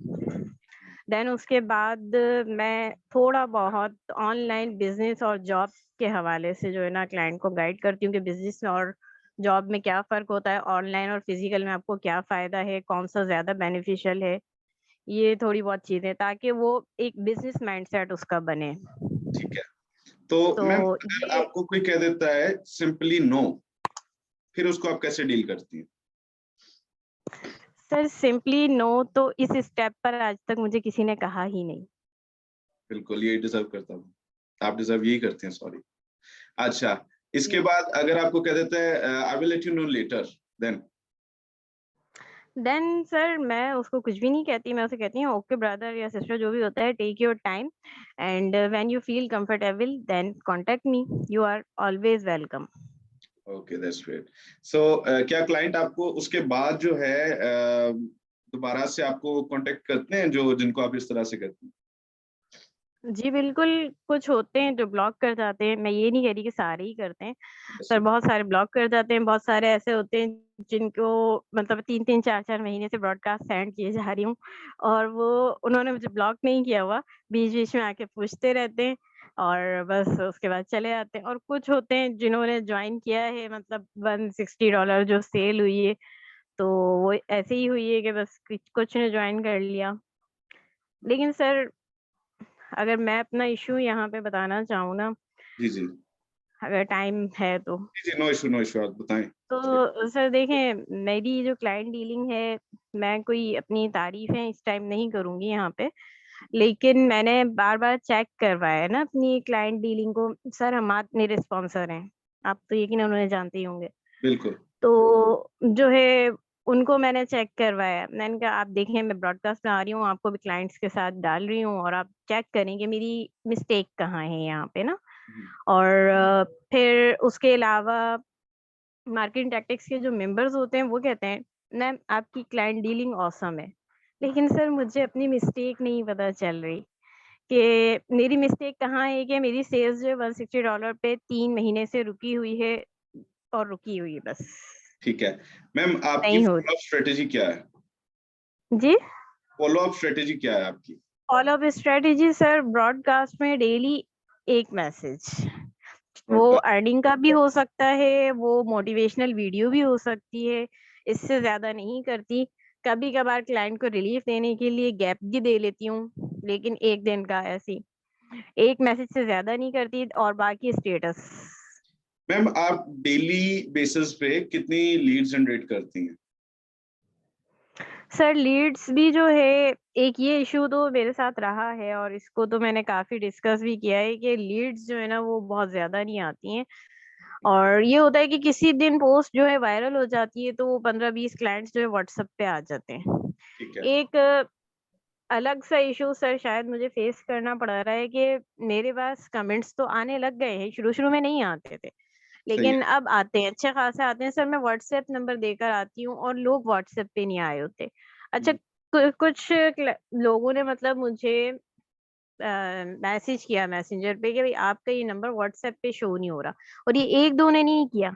देन उसके बाद मैं थोड़ा बहुत ऑनलाइन बिजनेस और जॉब के हवाले से जो है ना क्लाइंट को गाइड करती हूँ कि बिजनेस और जॉब में क्या फ़र्क होता है, ऑनलाइन और फिज़िकल में आपको क्या फ़ायदा है, कौन-सा ज़्यादा बेनिफिशियल है। ये थोड़ी बहुत चीज़ें ताकि वो एक बिजनेस माइंडसेट उसका बने। ठीक है। तो तो मैम अगर ये आपको कोई कह देता है सिंपली नो, फिर उसको आप कैसे डील करती हैं? सर सिंपली नो तो इस स्टेप पर आज तक मुझे किसी ने कहा ही नहीं। बिल्कुल, ये डिज़र्व करता हूँ। आप डिज़र्व यही करते हैं, सॉरी। अच्छा, इसके जी। बाद अगर आपको कह देता है I will let you know later, then? Then sir मैं उसको कुछ भी नहीं कहती, मैं उसे कहती हूँ ओके ब्रदर या सिस्टर जो भी होता है, take your time and when you feel comfortable then contact me, you are always welcome. Okay, that's great. So क्या क्लाइंट आपको उसके बाद जो है दोबारा से आपको कांटेक्ट करते हैं जो जिनको आप इस तरह से करते हैं? जी बिल्कुल, कुछ होते हैं जो ब्लॉक कर जाते हैं, मैं ये नहीं कह रही कि सारे ही करते हैं, पर बहुत सारे ब्लॉक कर जाते हैं, बहुत सारे ऐसे होते हैं जिनको मतलब 3-3 4-4 महीने से ब्रॉडकास्ट सेंड किए जा रही हूँ और वो उन्होंने मुझे ब्लॉक नहीं किया हुआ, बीच-बीच में आके पूछते रहते हैं और बस उसके बाद चले जाते हैं। और कुछ होते हैं जिन्होंने जॉइन किया है मतलब $160 जो सेल हुई है, तो वो ऐसे ही हुई है कि बस कुछ कुछ ने जॉइन कर लिया। लेकिन सर अगर मैं अपना इश्यू यहाँ पे बताना चाहूँ ना, जी, जी। अगर टाइम है तो। जी, जी, नो इश्यू आप बताएँ। तो सर देखें, मेरी जो क्लाइंट डीलिंग है, मैं कोई अपनी तारीफ़ें इस टाइम नहीं करूँगी यहाँ पे, लेकिन मैंने बार-बार चेक करवाया है ना अपनी क्लाइंट डीलिंग को। सर हम मेरे स्पॉन्सर हैं, आप तो यकीनन उन्हें जानते ही होंगे। बिल्कुल। तो जो है उनको मैंने चेक करवाया। मैंने कहा आप देखें मैं ब्रॉडकास्ट में आ रही हूँ, आपको भी क्लाइंट्स के साथ डाल रही हूँ और आप चेक करें कि मेरी मिस्टेक कहाँ है यहाँ पे ना। हुँ, और फिर उसके अलावा मार्केटिंग टैक्टिक्स के जो मेंबर्स होते हैं वो कहते हैं, मैम आपकी क्लाइंट डीलिंग ऑसम है। लेकिन सर मुझे अपनी मिस्टेक नहीं पता चल रही कि मेरी मिस्टेक कहाँ है कि मेरी सेल्स जो है $160 पे 3 महीने से रुकी हुई है और रुकी हुई है बस, ठीक है। मैम आपकी नहीं हो फ़ॉलो-अप स्ट्रैटेजी क्या है? जी। फ़ॉलो-अप स्ट्रैटेजी क्या है आपकी? All of strategy sir broadcast में डेली एक मैसेज, वो ब्रॉडकास्ट अर्निंग का भी हो सकता है, वो मोटिवेशनल वीडियो भी हो सकती है, इससे ज़्यादा नहीं करती। कभी-कभार क्लाइंट को रिलीफ देने के लिए गैप भी दे लेती हूँ, लेकिन 1 दिन का ऐसे ही। एक मैसेज से ज़्यादा नहीं करती और बाकी स्टेटस। मैम आप डेली बेसिस पे कितनी लीड जनरेट करती हैं? सर लीड्स भी जो है, एक ये इश्यू तो मेरे साथ रहा है और इसको तो मैंने काफ़ी डिस्कस भी किया है कि लीड्स जो है ना वो बहुत ज़्यादा नहीं आती हैं। और ये होता है कि किसी दिन पोस्ट जो है वायरल हो जाती है तो वो 15-20 क्लाइंट्स जो है व्हाट्सएप पे आ जाते हैं। ठीक है। एक अलग सा इश्यू सर शायद मुझे फेस करना पड़ रहा है कि मेरे पास कमेंट्स तो आने लग गए हैं, शुरू-शुरू में नहीं आते थे, सही लेकिन है। अब आते हैं, अच्छे खासे आते हैं। सर मैं व्हाट्सएप नंबर देकर आती हूँ और लोग व्हाट्सएप पे नहीं आए होते। अच्छा हुँ, कुछ लोगों ने मतलब मुझे मैसेज किया मैसेंजर पे कि भाई आपका ये नंबर व्हाट्सएप पे शो नहीं हो रहा, और ये 1-2 ने नहीं किया,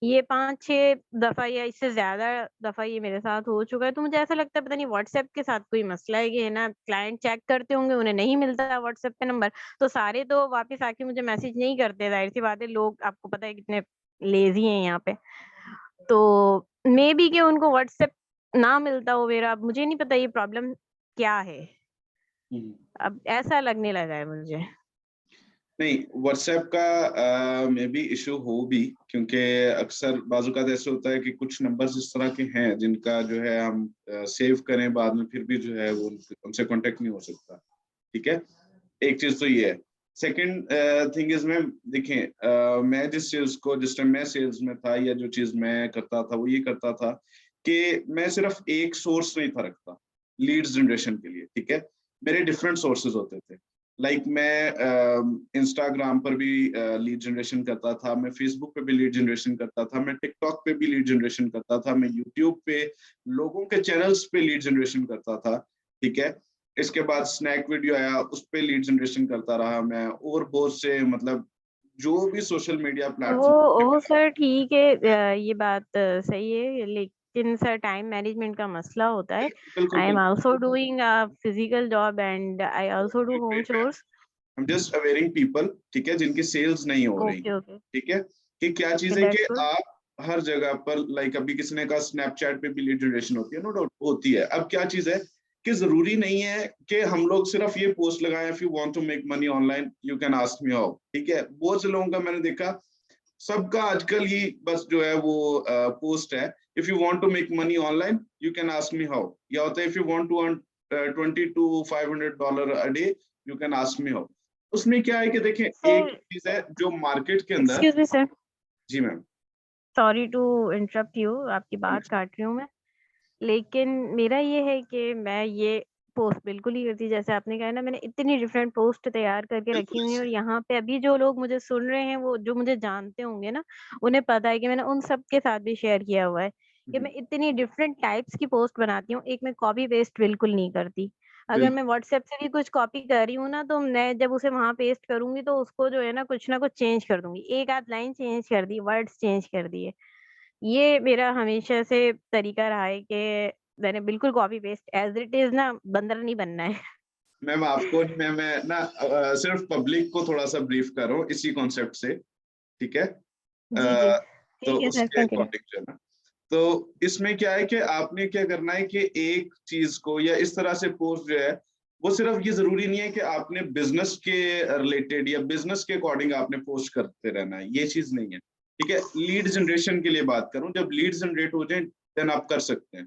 ये 5-6 दफ़ा या इससे ज़्यादा दफ़ा ये मेरे साथ हो चुका है। तो मुझे ऐसा लगता है पता नहीं व्हाट्सएप के साथ कोई मसला है कि है ना, क्लाइंट चेक करते होंगे, उन्हें नहीं मिलता व्हाट्सएप पे नंबर, तो सारे तो वापस आके मुझे मैसेज नहीं करते, ज़ाहिर-सी बात है, लोग आपको पता है कितने लेज़ी हैं यहाँ पे। तो मेबी कि उनको व्हाट्सएप ना मिलता हो मेरा, अब मुझे नहीं पता ये प्रॉब्लम क्या है? हुँ। अब ऐसा लगने लगा है मुझे। नहीं, व्हाट्सएप का मेबी इश्यू हो भी, क्योंकि अक्सर बाज़-औक़ात ऐसे होता है कि कुछ नंबर्स इस तरह के हैं जिनका जो है हम सेव करें बाद में फिर भी जो है वो उनसे कॉन्टैक्ट नहीं हो सकता, ठीक है? एक चीज़ तो ये है। सेकंड थिंग इज़ मैम देखिए मैं जिस टाइम मैं सेल्स में था या जो चीज़ मैं करता था वो ये करता था कि मैं सिर्फ़ एक सोर्स नहीं था रखता लीड्स जनरेशन के लिए, ठीक है? मेरे डिफरेंट सोर्सेज़ होते थे। लाइक मैं इंस्टाग्राम पर भी लीड जनरेशन करता था, मैं फेसबुक पे भी लीड जनरेशन करता था, मैं टिकटॉक पे भी लीड जनरेशन करता था, मैं यूट्यूब पे लोगों के चैनल्स पे लीड जनरेशन करता था, ठीक है। इसके बाद स्नैक वीडियो आया, उस पे लीड जनरेशन करता रहा मैं, और बहुत से मतलब जो भी सोशल मीडिया प्लेटफॉर्म। वो सर ठीक है, ये बात सही है, लेकिन सर टाइम मैनेजमेंट का मसला होता है। बिल्कुल आई एम बिल्कुल। Also doing a physical job and I also do home chores. I'm just awaring people, ठीक है, जिनकी सेल्स नहीं हो रही, ओके ओके ठीक है, कि क्या चीज ओके, है कि दैट्स गुड। आप हर जगह पर लाइक अभी किसी ने कहा स्नैपचैट पे भी लीड जनरेशन होती है, नो डाउट होती है। अब क्या चीज है कि जरूरी नहीं है कि हम लोग सिर्फ ये पोस्ट लगाएं, if you want to make money online you can ask me how, ठीक है। बहुत से लोगों का मैंने देखा, सबका आजकल ही बस जो है वो पोस्ट है, if you want to make money online you can ask me how, या होता है if you want to earn $20 to $500 a day you can ask me how. उसमें क्या है कि देखें, एक सर चीज है जो मार्केट के अंदर। एक्सक्यूज मी सर, जी ma'am. Sorry to interrupt you, आपकी बात काट रही हूँ मैं, लेकिन मेरा ये है कि मैं ये पोस्ट बिल्कुल ही करती, जैसे आपने कहा ना, मैंने इतनी डिफरेंट पोस्ट तैयार करके रखी बिल्कुल हुई है, और सही। यहाँ पे अभी जो लोग मुझे सुन रहे हैं, वो जो मुझे जानते होंगे ना, उन्हें पता है कि मैंने उन सब के साथ भी शेयर किया हुआ है कि मैं इतनी डिफरेंट टाइप्स की पोस्ट बनाती हूँ। एक मैं कॉपी पेस्ट बिल्कुल नहीं करती। अगर मैं बिल्कुल व्हाट्सएप से भी कुछ कॉपी कर रही हूँ ना, तो मैं जब उसे वहां पेस्ट करूंगी तो उसको जो है ना कुछ चेंज कर दूंगी, एक आध लाइन चेंज कर दी, वर्ड्स चेंज कर दिए। ये मेरा हमेशा से तरीका रहा है कि मैंने बिल्कुल copy paste as it is ना, बंदर नहीं बनना है। मैम आपको मैं ना सिर्फ पब्लिक को थोड़ा सा ब्रीफ कर रहा हूँ इसी कॉन्सेप्ट से, ठीक है। जी जी, तो ठीक है सर, उसके कंटिन्यू। अकॉर्डिंग जो है ना, तो इसमें क्या है कि आपने क्या करना है कि एक चीज को या इस तरह से पोस्ट जो है, वो सिर्फ ये जरूरी नहीं है कि आपने बिजनेस के रिलेटेड या बिजनेस के अकॉर्डिंग आपने पोस्ट करते रहना है, ये चीज नहीं है, ठीक है। लीड जनरेशन के लिए बात करूं, जब लीड जनरेट हो जाए देन आप कर सकते हैं।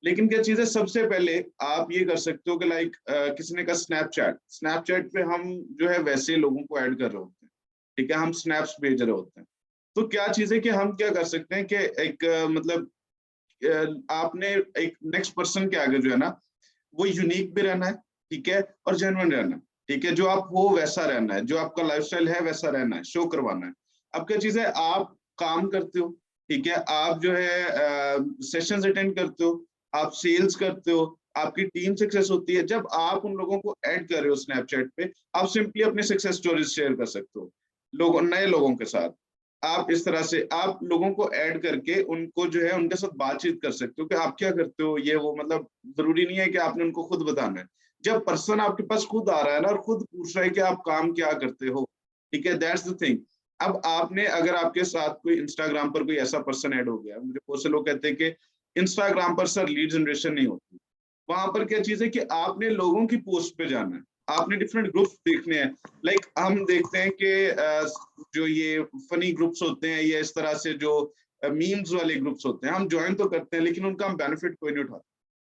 लेकिन क्या चीज है, सबसे पहले आप ये कर सकते हो कि लाइक किसी ने कहा स्नैपचैट, स्नैपचैट पे हम जो है वैसे लोगों को ऐड कर रहे होते हैं, ठीक है, हम स्नैप्स भेज रहे होते हैं। तो क्या चीज है कि हम क्या कर सकते हैं कि एक मतलब आपने एक नेक्स्ट पर्सन के आगे जो है ना, वो यूनिक भी रहना है, ठीक है, और जेन्युइन रहना है, ठीक है, जो आप हो वैसा रहना है, जो आपका लाइफस्टाइल है वैसा रहना है, शो करवाना है। अब क्या चीज है, आप काम करते हो, ठीक है, आप जो है सेशंस अटेंड करते हो, आप सेल्स करते हो, आपकी टीम सक्सेस होती है, जब आप उन लोगों को ऐड कर रहे हो स्नैपचैट पे, आप सिंपली अपनी सक्सेस स्टोरीज शेयर कर सकते हो लोगों, नए लोगों के साथ। आप इस तरह से आप लोगों को ऐड करके उनको जो है उनके साथ बातचीत कर सकते हो कि आप क्या करते हो, ये वो, मतलब जरूरी नहीं है कि आपने उनको खुद बताना है। जब पर्सन आपके पास खुद आ रहा है ना और खुद पूछ रहा है कि आप काम क्या करते हो, ठीक है, दैट्स द थिंग। अब आपने अगर आपके साथ कोई इंस्टाग्राम पर कोई ऐसा पर्सन ऐड हो गया, मुझे बहुत से लोग कहते हैं कि इंस्टाग्राम पर सर लीड जनरेशन नहीं होती, वहां पर क्या चीज है कि आपने लोगों की पोस्ट पे जाना है, आपने डिफरेंट ग्रुप्स देखने हैं। लाइक हम देखते हैं कि जो ये फनी ग्रुप्स होते हैं या इस तरह से जो मीम्स वाले ग्रुप्स होते हैं, हम ज्वाइन तो करते हैं लेकिन उनका हम बेनिफिट कोई नहीं उठाते।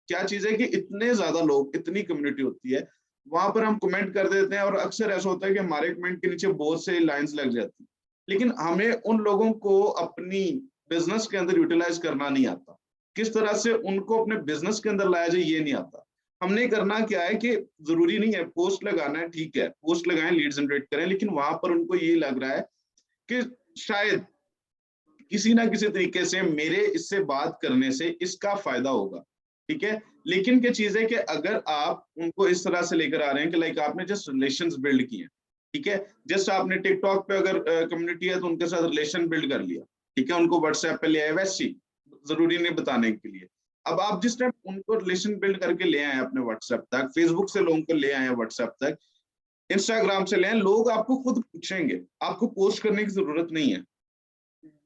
क्या चीज है कि इतने ज्यादा लोग, इतनी कम्युनिटी होती है, वहां पर हम कमेंट कर देते हैं और अक्सर ऐसा होता है कि हमारे कमेंट के नीचे बहुत से लाइंस लग जाती है, लेकिन हमें उन लोगों को अपनी बिजनेस के अंदर यूटिलाइज करना नहीं आता, किस तरह से उनको अपने बिजनेस के अंदर लाया जाए ये नहीं आता। हमने करना क्या है कि जरूरी नहीं है पोस्ट लगाना है, ठीक है, पोस्ट लगाएं, लीड जनरेट करें, लेकिन वहां पर उनको ये लग रहा है कि शायद किसी ना किसी तरीके से मेरे इससे बात करने से इसका फायदा होगा, ठीक है। लेकिन क्या चीज है कि अगर आप उनको इस तरह से लेकर आ रहे हैं कि लाइक आपने जस्ट रिलेशंस बिल्ड किए, ठीक है, जस्ट आपने टिकटॉक पे अगर कम्युनिटी है तो उनके साथ रिलेशन बिल्ड कर लिया, ठीक है, उनको व्हाट्सएप पे ले आए, वैसे ही जरूरी नहीं बताने के लिए। अब आप जिस टाइम उनको रिलेशन बिल्ड करके ले आए अपने व्हाट्सएप तक, फेसबुक से लोगों को ले आए व्हाट्सएप तक, इंस्टाग्राम से ले आए, लोग आपको खुद पूछेंगे, आपको पोस्ट करने की जरूरत नहीं है।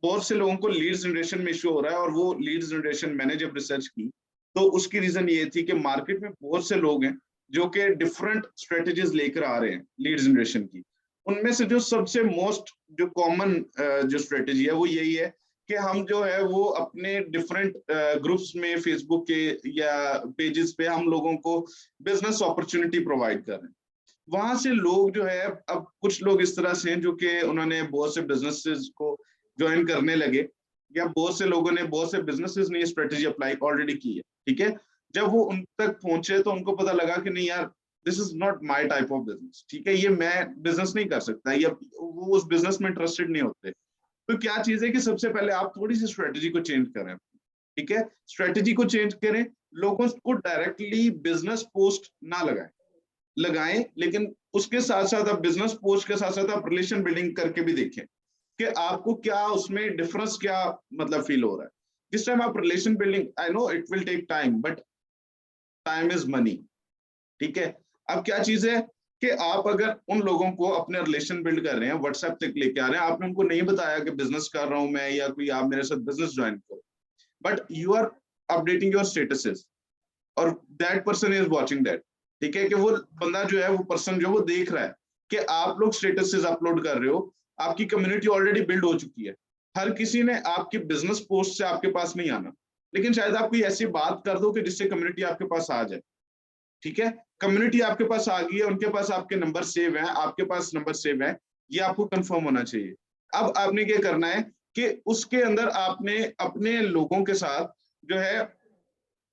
बहुत से लोगों को लीड जनरेशन में इश्यू हो रहा है, और वो लीड जनरेशन मैंने जब रिसर्च की तो उसकी रीजन ये थी कि मार्केट में बहुत से लोग हैं जो कि डिफरेंट स्ट्रेटेजीज लेकर आ रहे हैं लीड जनरेशन की। उनमें से जो सबसे मोस्ट जो कॉमन जो स्ट्रेटेजी है वो यही है कि हम जो है वो अपने डिफरेंट ग्रुप्स में फेसबुक के या पेजेस पे हम लोगों को बिजनेस अपॉर्चुनिटी प्रोवाइड कर रहे हैं। वहां से लोग जो है, अब कुछ लोग इस तरह से हैं जो कि उन्होंने बहुत से बिजनेसेस को ज्वाइन करने लगे, या बहुत से लोगों ने, बहुत से बिजनेसेस ने ये स्ट्रेटेजी अप्लाई ऑलरेडी की है, ठीक है। जब वो उन तक पहुंचे तो उनको पता लगा कि नहीं यार, this is not my type of business, ठीक है, ये मैं बिजनेस नहीं कर सकता, या वो उस बिजनेस में इंटरेस्टेड नहीं होते। तो क्या चीज है कि सबसे पहले आप थोड़ी सी स्ट्रेटेजी को चेंज करें, ठीक है, स्ट्रेटेजी को चेंज करें, लोगों को डायरेक्टली बिजनेस पोस्ट ना लगाएं, लेकिन उसके साथ साथ आप बिजनेस पोस्ट के साथ साथ आप रिलेशन बिल्डिंग करके भी देखें कि आपको क्या उसमें डिफरेंस क्या मतलब फील हो रहा है। जिस टाइम आप relation building, I know it will take time, but time is money, ठीक है। अब क्या चीज है कि आप अगर उन लोगों को अपने रिलेशन बिल्ड कर रहे हैं, व्हाट्सएप तक लेके आ रहे हैं, आपने उनको नहीं बताया कि बिजनेस कर रहा हूं मैं, या कोई आप मेरे साथ बिजनेस ज्वाइन करो, but you are updating your statuses और that person is watching that, ठीक है, कि वो बंदा जो है, वो पर्सन जो वो देख रहा है कि आप लोग स्टेटसेस अपलोड कर रहे हो, आपकी कम्युनिटी ऑलरेडी बिल्ड हो चुकी है। हर किसी ने आपकी बिजनेस पोस्ट से आपके पास नहीं आना, लेकिन शायद आप कोई ऐसी बात कर दो कि जिससे कम्युनिटी आपके पास आ जाए, ठीक है। कम्युनिटी आपके पास आ गई है, उनके पास आपके नंबर सेव है, आपके पास नंबर सेव है, ये आपको कंफर्म होना चाहिए। अब आपने क्या करना है कि उसके अंदर आपने अपने लोगों के साथ जो है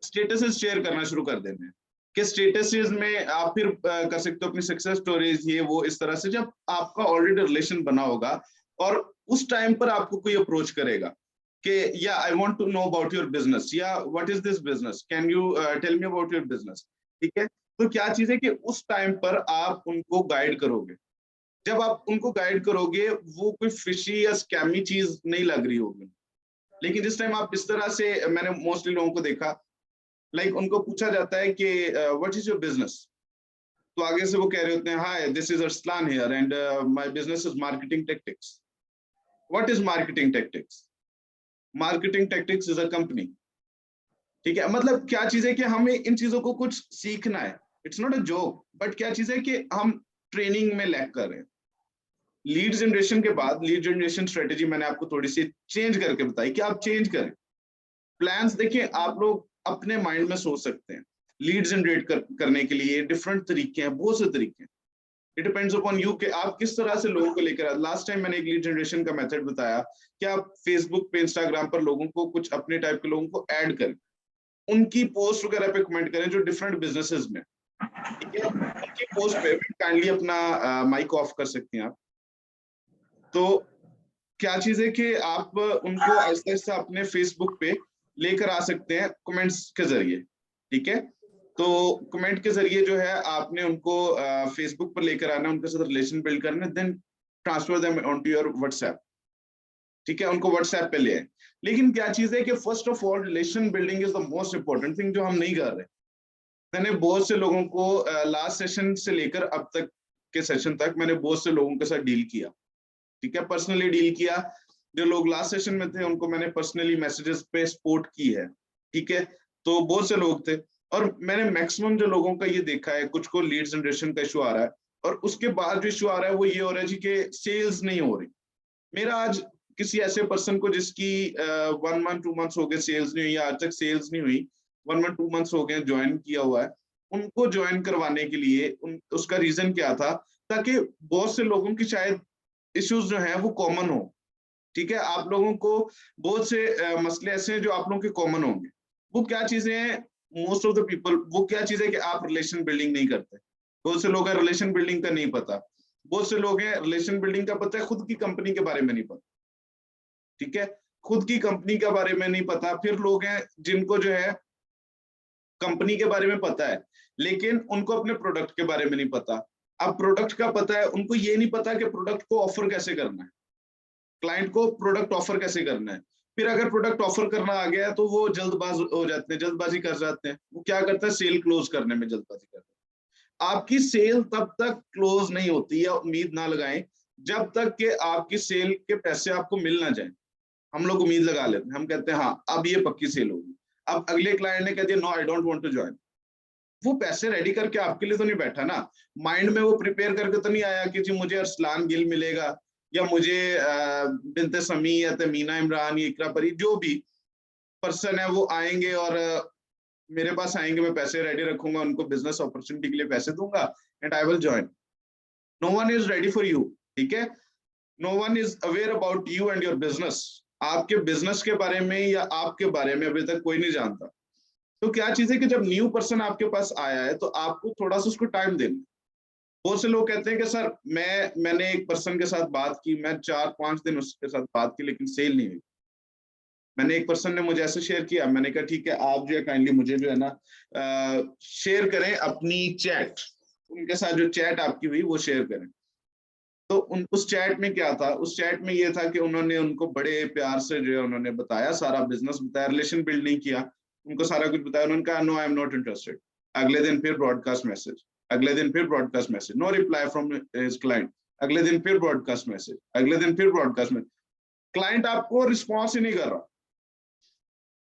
स्टेटसेस शेयर करना शुरू कर देने हैं, कि स्टेटसेस में आप फिर कर सकते हो अपनी सक्सेस स्टोरीज, ये वो, इस तरह से जब आपका ऑलरेडी रिलेशन बना होगा और उस टाइम पर आपको कोई अप्रोच करेगा कि या I want to know about your business, या what is this business, can you tell me about your business, ठीक है। तो क्या चीज है कि उस टाइम पर आप उनको गाइड करोगे, जब आप उनको गाइड करोगे वो कोई फिशी या स्कैमी चीज नहीं लग रही होगी। लेकिन जिस टाइम आप इस तरह से, मैंने मोस्टली लोगों को देखा, लाइक उनको पूछा जाता है कि व्हाट इज योर बिजनेस, तो आगे से वो कह रहे होते हैं हाय this is Arsalan here and my business is marketing tactics. What is marketing tactics? Marketing tactics is a company, ठीक है। मतलब क्या चीज है कि हमें इन चीजों को कुछ सीखना है, it's not a joke, but क्या चीज है कि हम ट्रेनिंग में लैग कर रहे हैं। लीड जनरेशन के बाद लीड जनरेशन स्ट्रेटेजी मैंने आपको थोड़ी सी चेंज करके बताई कि आप चेंज करें प्लान्स। देखिए आप लोग अपने माइंड में सोच सकते हैं लीड जनरेट करने के लिए डिफरेंट तरीके हैं, बहुत से तरीके हैं, इट डिपेंड्स अपॉन यू कि आप किस तरह से लोगों को लेकर। लास्ट टाइम मैंने एक लीड जनरेशन का मेथड बताया कि आप फेसबुक पे, इंस्टाग्राम पर लोगों को, कुछ अपने टाइप के लोगों को ऐड करें, उनकी पोस्ट वगैरह पे कमेंट करें जो डिफरेंट बिजनेसेस में, ठीक है। उनकी पोस्ट पे काइंडली अपना माइक ऑफ कर सकते हैं आप। तो क्या चीज है कि आप उनको ऐसे ऐसे अपने फेसबुक पे लेकर आ सकते हैं कमेंट्स के जरिए, ठीक है। तो कमेंट के जरिए जो है आपने उनको फेसबुक पर लेकर आना, उनके साथ रिलेशन बिल्ड करना, then transfer them onto your WhatsApp, ठीक है, उनको व्हाट्सएप पे ले आए। लेकिन क्या चीज है कि first of all relation building is the most important thing जो हम नहीं कर रहे। मैंने बहुत से लोगों को लास्ट सेशन से लेकर अब तक के सेशन तक मैंने बहुत से लोगों के साथ डील किया, ठीक है, पर्सनली डील किया। जो लोग लास्ट सेशन में थे उनको मैंने पर्सनली मैसेजेस पे सपोर्ट की है, ठीक है। तो बहुत से लोग थे और मैंने मैक्सिमम जो लोगों का ये देखा है, कुछ को लीड जनरेशन का इशू आ रहा है और उसके बाद जो इशू आ रहा है वो ये हो रहा है जी कि सेल्स नहीं हो रही। मेरा आज किसी ऐसे पर्सन को जिसकी 1 मंथ 2 मंथ्स हो गए सेल्स नहीं हुई, आज तक सेल्स नहीं हुई, 1 मंथ 2 मंथ्स हो गए ज्वाइन किया हुआ है, उनको ज्वाइन करवाने के लिए उसका रीजन क्या था, ताकि बहुत से लोगों की शायद इश्यूज जो हैं वो कॉमन हो, ठीक है। आप लोगों को बहुत से मसले ऐसे हैं जो आप लोगों के कॉमन होंगे। वो क्या चीजें हैं, मोस्ट ऑफ द पीपल, वो क्या चीज है कि आप रिलेशन बिल्डिंग नहीं करते। बहुत से लोग हैं रिलेशन बिल्डिंग का नहीं पता, बहुत से लोग हैं रिलेशन बिल्डिंग का पता है, खुद की कंपनी के बारे में नहीं पता, ठीक है, खुद की कंपनी के बारे में नहीं पता। फिर लोग हैं जिनको जो है कंपनी के बारे में पता है लेकिन उनको अपने प्रोडक्ट के बारे में नहीं पता। अब प्रोडक्ट का पता है, उनको ये नहीं पता कि प्रोडक्ट को ऑफर कैसे करना है, क्लाइंट को प्रोडक्ट ऑफर कैसे करना है। फिर अगर प्रोडक्ट ऑफर करना आ गया तो वो जल्दबाज हो जाते हैं, जल्दबाजी कर जाते हैं। वो क्या करता है, सेल क्लोज करने में जल्दबाजी करता है। आपकी सेल तब तक क्लोज नहीं होती, या उम्मीद ना लगाएं जब तक कि आपकी सेल के पैसे आपको मिल ना जाए। हम लोग उम्मीद लगा लेते हैं, हम कहते हैं हाँ अब ये पक्की सेल होगी। अब अगले क्लाइंट ने कह दिया no I don't want to join, वो पैसे रेडी करके आपके लिए तो नहीं बैठा ना, माइंड में वो प्रिपेयर करके तो नहीं आया कि जी मुझे अरसलान गिल मिलेगा या मुझे बिनते समी या तमीना इमरान या इकरा परी जो भी पर्सन है वो आएंगे और मेरे पास आएंगे, मैं पैसे रेडी रखूंगा, उनको बिजनेस अपॉर्चुनिटी के लिए पैसे दूंगा and I will join. No one is ready for you, ठीक है। No one is aware about you and your business. आपके बिजनेस के बारे में या आपके बारे में अभी तक कोई नहीं जानता। तो क्या चीज है कि जब न्यू पर्सन आपके पास आया है तो आपको थोड़ा सा उसको टाइम देना। बहुत से लोग कहते हैं कि सर मैंने एक पर्सन के साथ बात की, मैं 4-5 दिन उसके साथ बात की लेकिन सेल नहीं हुई। मैंने एक पर्सन ने मुझे ऐसे शेयर किया, मैंने कहा ठीक है आप जो है काइंडली मुझे जो है ना शेयर करें अपनी चैट, उनके साथ जो चैट आपकी हुई वो शेयर करें। तो उस चैट में क्या था, उस चैट में ये था कि उन्होंने उनको बड़े प्यार से जो है उन्होंने बताया, सारा बिजनेस बताया, रिलेशन बिल्ड नहीं किया, उनको सारा कुछ बताया। उन्होंने कहा no I am not interested. अगले दिन फिर ब्रॉडकास्ट मैसेज, अगले दिन फिर broadcast message, no reply from his client. अगले दिन फिर ब्रॉडकास्ट मैसेज, अगले दिन फिर ब्रॉडकास्ट मैसेज। क्लाइंट आपको रिस्पॉन्स ही नहीं कर रहा।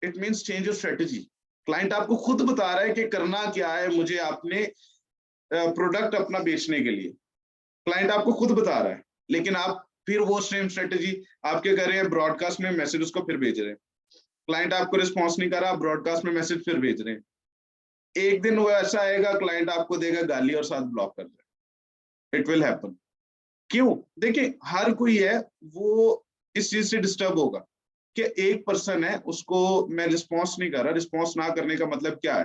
It means change your strategy. Client आपको खुद बता रहा है कि करना क्या है मुझे अपने प्रोडक्ट अपना बेचने के लिए। क्लाइंट आपको खुद बता रहा है, लेकिन आप फिर वो सेम स्ट्रेटेजी आप क्या कर रहे हैं, ब्रॉडकास्ट में मैसेज उसको फिर भेज रहे हैं। क्लाइंट आपको रिस्पॉन्स नहीं कर रहा, ब्रॉडकास्ट में मैसेज फिर भेज रहे हैं। एक दिन वो ऐसा आएगा क्लाइंट आपको देगा गाली और साथ ब्लॉक कर देगा। It will happen. क्यों? देखिए हर कोई है वो इस चीज से डिस्टर्ब होगा कि एक पर्सन है उसको मैं रिस्पॉन्स नहीं कर रहा। रिस्पॉन्स ना करने का मतलब क्या है?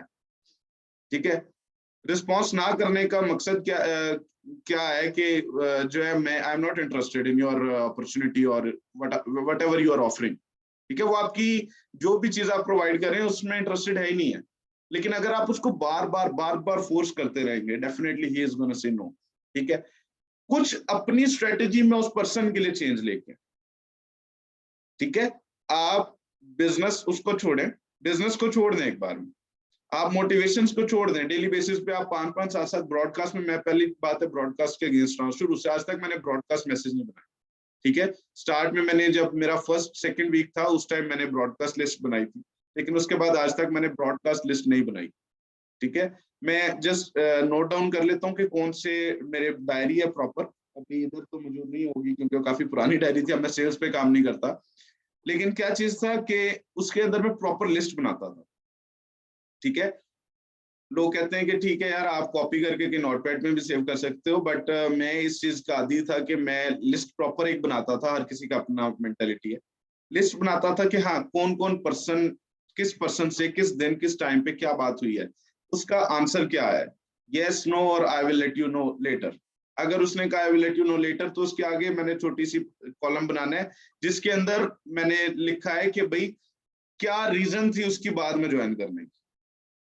ठीक है, रिस्पॉन्स ना करने का मकसद क्या है कि जो है मैं I am not interested in your opportunity और whatever you are offering. ठीक है, वो आपकी जो भी चीज आप प्रोवाइड कर रहे हैं उसमें इंटरेस्टेड है ही नहीं है। लेकिन अगर आप उसको बार बार फोर्स करते रहेंगे, definitely he is gonna say no. ठीक है, कुछ अपनी स्ट्रेटेजी में उस पर्सन के लिए चेंज लेके, ठीक है, आप बिजनेस उसको छोड़ें, बिजनेस को छोड़ दें एक बार में, आप मोटिवेशंस को छोड़ दें। डेली बेसिस पे आप 5-5 7-7 ब्रॉडकास्ट में, मैं पहली बात है ब्रॉडकास्ट के अगेंस्ट रहा हूँ, शुरू से आज तक मैंने ब्रॉडकास्ट मैसेज नहीं बनाया। ठीक है, स्टार्ट में मैंने जब मेरा फर्स्ट सेकंड वीक था उस टाइम मैंने ब्रॉडकास्ट लिस्ट बनाई थी, लेकिन उसके बाद आज तक मैंने ब्रॉडकास्ट लिस्ट नहीं बनाई। ठीक है, मैं जस्ट नोट डाउन कर लेता हूँ कि कौन से मेरे डायरी है प्रॉपर। अभी इधर तो मौजूद नहीं होगी क्योंकि काफी पुरानी डायरी थी, अब मैं सेल्स पे काम नहीं करता। लेकिन क्या चीज था कि उसके अंदर मैं प्रॉपर लिस्ट बनाता था। ठीक है, लोग कहते हैं कि ठीक है यार आप कॉपी करके कि नोटपैड में भी सेव कर सकते हो, बट मैं इस चीज का आदी था कि मैं लिस्ट प्रॉपर एक बनाता था। हर किसी का अपना मेंटालिटी है। लिस्ट बनाता था कि हाँ कौन कौन पर्सन, किस पर्सन से किस दिन किस टाइम पे क्या बात हुई है, उसका आंसर क्या है, यस नो और I will let you know later. अगर उसने कहा I will let you know later तो उसके आगे मैंने छोटी सी कॉलम बनाना है जिसके अंदर मैंने लिखा है कि भाई क्या रीजन थी उसकी बाद में ज्वाइन करने की।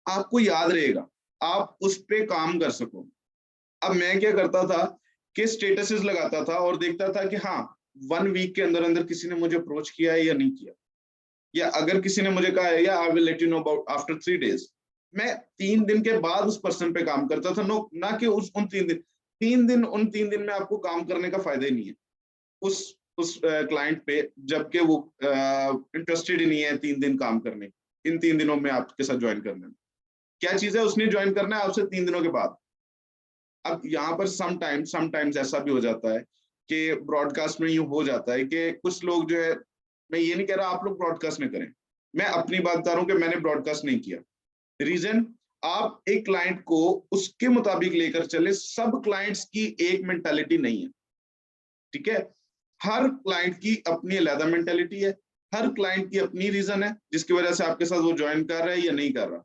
आपको याद रहेगा, आप उस पे काम कर सको। अब मैं क्या करता था कि स्टेटसेस लगाता था और देखता था कि हाँ 1 वीक के अंदर अंदर किसी ने मुझे अप्रोच किया है या नहीं किया, या अगर किसी ने मुझे कहा है या आई will let you know about after 3 days, मैं 3 दिन के बाद उस पर्सन पे काम करता था। नो ना कि उन 3 दिन उन 3 दिन में आपको काम करने का फायदा ही नहीं है उस क्लाइंट पे, जबकि वो इंटरेस्टेड ही नहीं है 3 दिन काम करने, इन 3 दिनों में आपके साथ ज्वाइन करने में। क्या चीज है, उसने ज्वाइन करना है आपसे 3 दिनों के बाद। अब यहाँ पर समटाइम्स ऐसा भी हो जाता है कि ब्रॉडकास्ट में यूं हो जाता है कि कुछ लोग जो है, मैं ये नहीं कह रहा आप लोग ब्रॉडकास्ट नहीं करें, मैं अपनी बात बता रहा हूँ कि मैंने ब्रॉडकास्ट नहीं किया। रीजन, आप एक क्लाइंट को उसके मुताबिक लेकर चले। सब क्लाइंट्स की एक मेंटालिटी नहीं है। ठीक है, हर क्लाइंट की अपनी अलग मेंटालिटी है, हर क्लाइंट की अपनी रीजन है जिसकी वजह से आपके साथ वो ज्वाइन कर रहा है या नहीं कर रहा।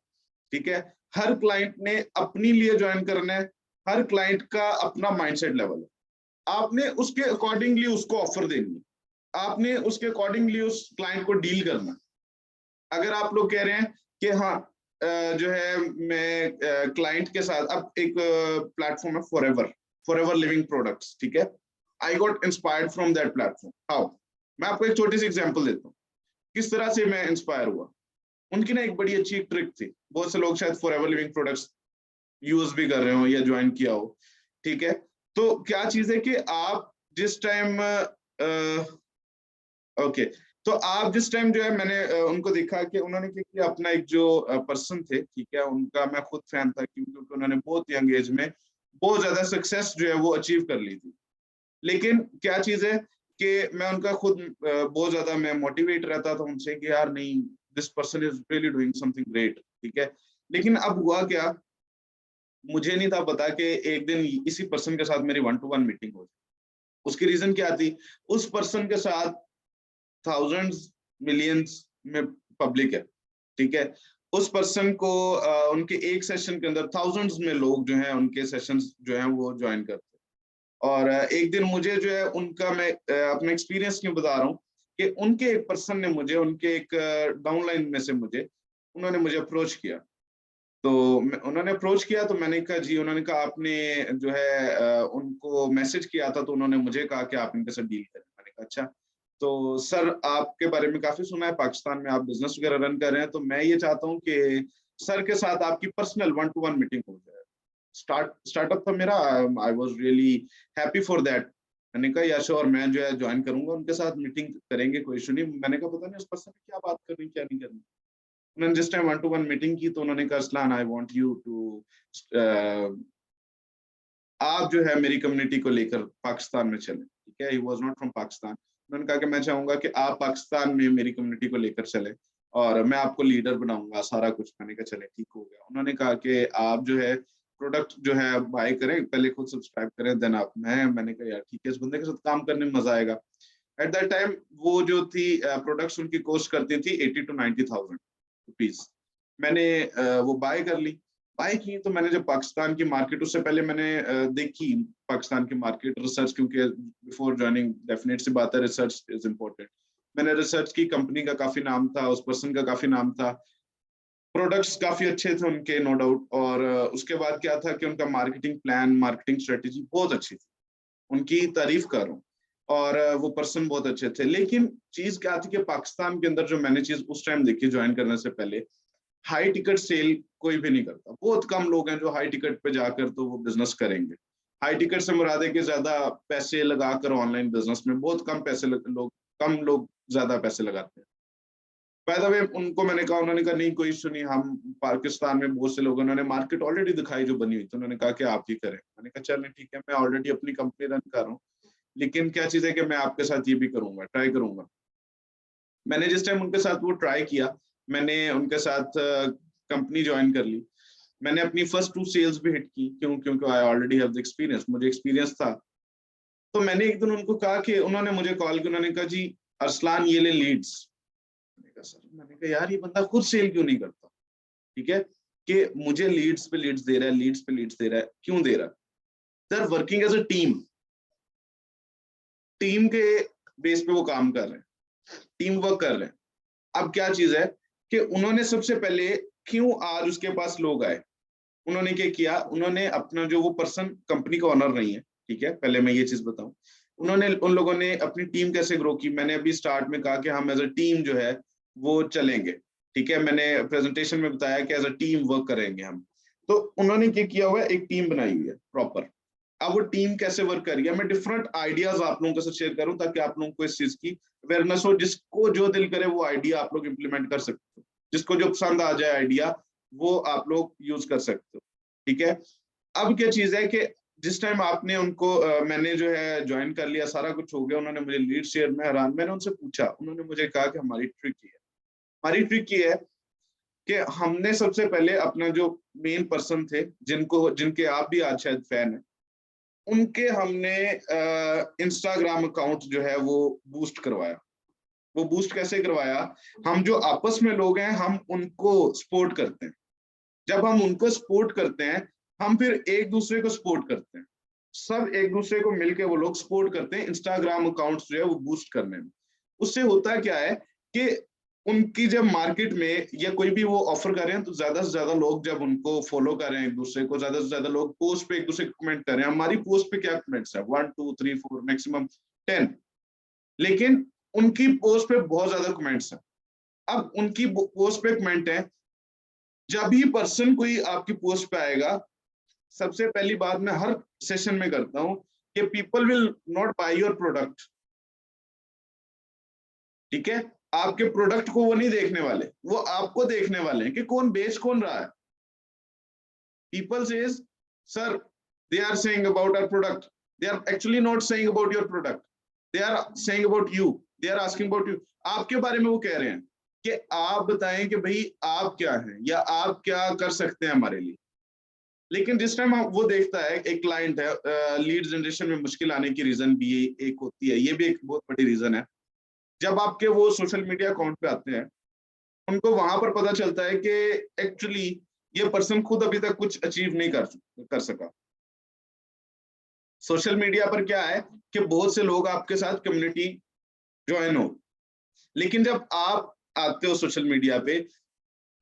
ठीक है, हर क्लाइंट ने अपनी लिए ज्वाइन करना है, हर क्लाइंट का अपना माइंडसेट लेवल है। आपने उसके अकॉर्डिंगली उसको ऑफर देनी है, आपने उसके अकॉर्डिंगली उस क्लाइंट को डील करना। अगर आप लोग कह रहे हैं कि हाँ जो है मैं क्लाइंट के साथ, अब एक प्लेटफॉर्म है फॉरएवर लिविंग प्रोडक्ट्स। ठीक है, I got inspired from that platform. How? मैं आपको एक छोटी सी एग्जांपल देता हूँ किस तरह से मैं इंस्पायर हुआ। उनकी ना एक बड़ी अच्छी ट्रिक थी, बहुत से लोग शायद फॉरएवर लिविंग प्रोडक्ट्स यूज भी कर रहे हो या ज्वाइन किया हो। ठीक है, तो क्या चीज है कि आप जिस टाइम ओके, तो आप जिस टाइम जो है मैंने उनको देखा कि उन्होंने क्या किया, अपना एक जो पर्सन थे, ठीक है, उनका मैं खुद फैन था क्योंकि उन्होंने बहुत यंग एज में बहुत ज्यादा सक्सेस जो है वो अचीव कर ली थी। लेकिन क्या चीज है कि मैं उनका खुद बहुत ज्यादा मैं मोटिवेट रहता था उनसे कि यार नहीं, this person is really doing something great. ठीक है, लेकिन अब हुआ क्या, मुझे नहीं था पता कि एक दिन इसी पर्सन के साथ मेरी 1-to-1 मीटिंग हो जाए। उसकी रीजन क्या थी, उस पर्सन के साथ थाउजेंड्स मिलियंस में पब्लिक है। ठीक है, उस पर्सन को उनके एक सेशन के अंदर थाउजेंड्स में लोग जो हैं उनके सेशंस जो हैं वो ज्वाइन करते हैं। और एक दिन मुझे जो है उनका, मैं अपना एक्सपीरियंस क्यों बता रहा हूँ कि उनके एक पर्सन ने मुझे, उनके एक डाउनलाइन में से उन्होंने मुझे अप्रोच किया। तो उन्होंने अप्रोच किया तो मैंने कहा जी, उन्होंने कहा आपने जो है उनको मैसेज किया था तो उन्होंने मुझे कहा कि आप इनके साथ डील करें। मैंने कहा अच्छा, तो सर आपके बारे में काफी सुना है, पाकिस्तान में आप बिजनेस वगैरह रन कर रहे हैं, तो मैं ये चाहता हूँ कि सर के साथ आपकी पर्सनल 1-to-1 मीटिंग हो जाए। स्टार्टअप था मेरा, I was really happy for that. मैंने कहा या श्योर, मैं जो है ज्वाइन करूंगा, उनके साथ मीटिंग करेंगे, कोई इशू नहीं। मैंने कहा पता नहीं उस पर्सन ने क्या बात करनी क्या नहीं करनी। उन्होंने जिस टाइम 1-to-1 मीटिंग की तो उन्होंने कहा Arsalan, I want you to, आप जो है मेरी कम्युनिटी को लेकर पाकिस्तान में चलें। ठीक है, he was not from Pakistan. उन्होंने कहा कि मैं चाहूंगा कि आप पाकिस्तान में मेरी कम्युनिटी को लेकर चले और मैं आपको लीडर बनाऊंगा, सारा कुछ। मैंने कहा चले ठीक हो गया। उन्होंने कहा कि आप जो है प्रोडक्ट जो है बाय करें, पहले खुद सब्सक्राइब करें, देन आप। मैंने कहा यार ठीक है, इस बंदे के साथ काम करने में मजा आएगा। एट दैट टाइम वो जो थी प्रोडक्ट्स उनकी कॉस्ट करती थी 80 to 90,000 रुपीज। मैंने वो बाय कर ली। बाय की तो मैंने जब पाकिस्तान की मार्केट, उससे पहले मैंने देखी पाकिस्तान की मार्केट, रिसर्च, क्योंकि बिफोर ज्वाइनिंग डेफिनेट सी बात है रिसर्च इज इम्पोर्टेंट। मैंने रिसर्च की, कंपनी का काफी नाम था, उस पर्सन का काफी नाम था, प्रोडक्ट्स काफी अच्छे थे उनके, नो डाउट। और उसके बाद क्या था कि उनका मार्केटिंग प्लान, मार्केटिंग स्ट्रेटेजी बहुत अच्छी थी, उनकी तारीफ कर रहा हूँ। और वो पर्सन बहुत अच्छे थे। लेकिन चीज क्या थी कि पाकिस्तान के अंदर जो मैंने चीज उस टाइम देखी ज्वाइन करने से पहले, हाई टिकट सेल कोई भी नहीं करता। बहुत कम लोग हैं जो हाई टिकट पे जाकर तो वो बिजनेस करेंगे। हाई टिकट से मुराद है कि ज्यादा पैसे लगाकर ऑनलाइन बिजनेस में बहुत कम पैसे कम लोग ज्यादा पैसे लगाते हैं। बाय द वे उनको मैंने कहा, उन्होंने कहा नहीं कोई इशू नहीं, हम पाकिस्तान में बहुत से लोग, उन्होंने मार्केट ऑलरेडी दिखाई जो बनी हुई, तो उन्होंने कहा कि आप ही करें। मैंने कहा चलें ठीक है, मैं ऑलरेडी अपनी कंपनी रन कर रहा हूँ, लेकिन क्या चीज है कि मैं आपके साथ ये भी करूंगा, ट्राई करूंगा। मैंने जिस टाइम उनके साथ वो ट्राई किया, मैंने उनके साथ कंपनी ज्वाइन कर ली। मैंने अपनी फर्स्ट 2 सेल्स भी हिट की, क्योंकि I already have the experience, मुझे एक्सपीरियंस था। तो मैंने एक दिन उनको कहा कि, उन्होंने मुझे कॉल किया, उन्होंने कहा जी अरसलान ये ले लीड्स। मैंने कहा सर, मैंने कहा यार ये बंदा खुद सेल क्यों नहीं करता? ठीक है, कि मुझे लीड्स पे लीड्स दे रहा है, लीड्स पे लीड्स दे रहा है, क्यों दे रहा है? They are working as a team के बेस पे वो काम कर रहे हैं, टीम वर्क कर रहे हैं। अब क्या चीज है कि उन्होंने सबसे पहले, क्यों आज उसके पास लोग आए, उन्होंने क्या किया, उन्होंने अपना जो, वो पर्सन कंपनी का ओनर नहीं है, ठीक है, पहले मैं ये चीज बताऊं, उन्होंने, उन लोगों ने अपनी टीम कैसे ग्रो की। मैंने अभी स्टार्ट में कहा कि हम एज अ टीम जो है वो चलेंगे, ठीक है, मैंने प्रेजेंटेशन में बताया कि एज अ टीम वर्क करेंगे हम। तो उन्होंने क्या किया हुआ है, एक टीम बनाई हुई है प्रॉपर। अब वो टीम कैसे वर्क कर रही है, मैं डिफरेंट आइडियाज आप लोगों के साथ शेयर करूं ताकि आप लोगों को इस चीज की अवेयरनेस हो। जिसको जो दिल करे वो आइडिया आप लोग इंप्लीमेंट कर सकते हो, जिसको जो पसंद आ जाए आइडिया वो आप लोग यूज कर सकते हो, ठीक है। अब क्या चीज है कि जिस टाइम आपने उनको मैंने जो है ज्वाइन कर लिया, सारा कुछ हो गया, उन्होंने मुझे लीड शेयर में हैरान, मैंने उनसे पूछा, उन्होंने मुझे कहा कि हमारी ट्रिक ये है, हमारी ट्रिक ये है कि हमने सबसे पहले अपना जो मेन पर्सन थे, जिनके आप भी आज शायद फैन है, उनके हमने इंस्टाग्राम अकाउंट जो है वो बूस्ट करवाया। वो बूस्ट कैसे करवाया, हम जो आपस में लोग हैं हम उनको सपोर्ट करते हैं। जब हम उनको सपोर्ट करते हैं, हम फिर एक दूसरे को सपोर्ट करते हैं, सब एक दूसरे को मिलके वो लोग सपोर्ट करते हैं इंस्टाग्राम अकाउंट्स जो है वो बूस्ट करने में। उससे होता क्या है कि उनकी जब मार्केट में या कोई भी वो ऑफर कर रहे हैं तो ज्यादा से ज्यादा लोग जब उनको फॉलो कर रहे हैं एक दूसरे को, ज्यादा से ज्यादा लोग पोस्ट पे एक दूसरे को कमेंट कर रहे हैं। हमारी पोस्ट पे क्या कमेंट्स है, 1 2 3 4 मैक्सिमम 10, लेकिन उनकी पोस्ट पे बहुत ज्यादा कमेंट्स हैं। अब उनकी पोस्ट पे कमेंट है, जब भी पर्सन कोई आपकी पोस्ट पे आएगा, सबसे पहली बात मैं हर सेशन में करता हूं कि people will not by your product, ठीक है, आपके प्रोडक्ट को वो नहीं देखने वाले, वो आपको देखने वाले हैं कि कौन बेच कौन रहा है। People says sir they are saying about our product, they are actually not saying about your product, they are saying about you, they are asking about you. आपके बारे में वो कह रहे हैं कि आप बताएं कि भाई आप क्या हैं या आप क्या कर सकते हैं हमारे लिए। लेकिन जिस टाइम वो देखता है, एक क्लाइंट है, लीड जनरेशन में मुश्किल आने की रीजन भी एक होती है, ये भी एक बहुत बड़ी रीजन है। जब आपके वो सोशल मीडिया अकाउंट पे आते हैं उनको वहां पर पता चलता है कि एक्चुअली ये पर्सन खुद अभी तक कुछ अचीव नहीं कर सका। सोशल मीडिया पर क्या है कि बहुत से लोग आपके साथ कम्युनिटी ज्वाइन हो, लेकिन जब आप आते हो सोशल मीडिया पे,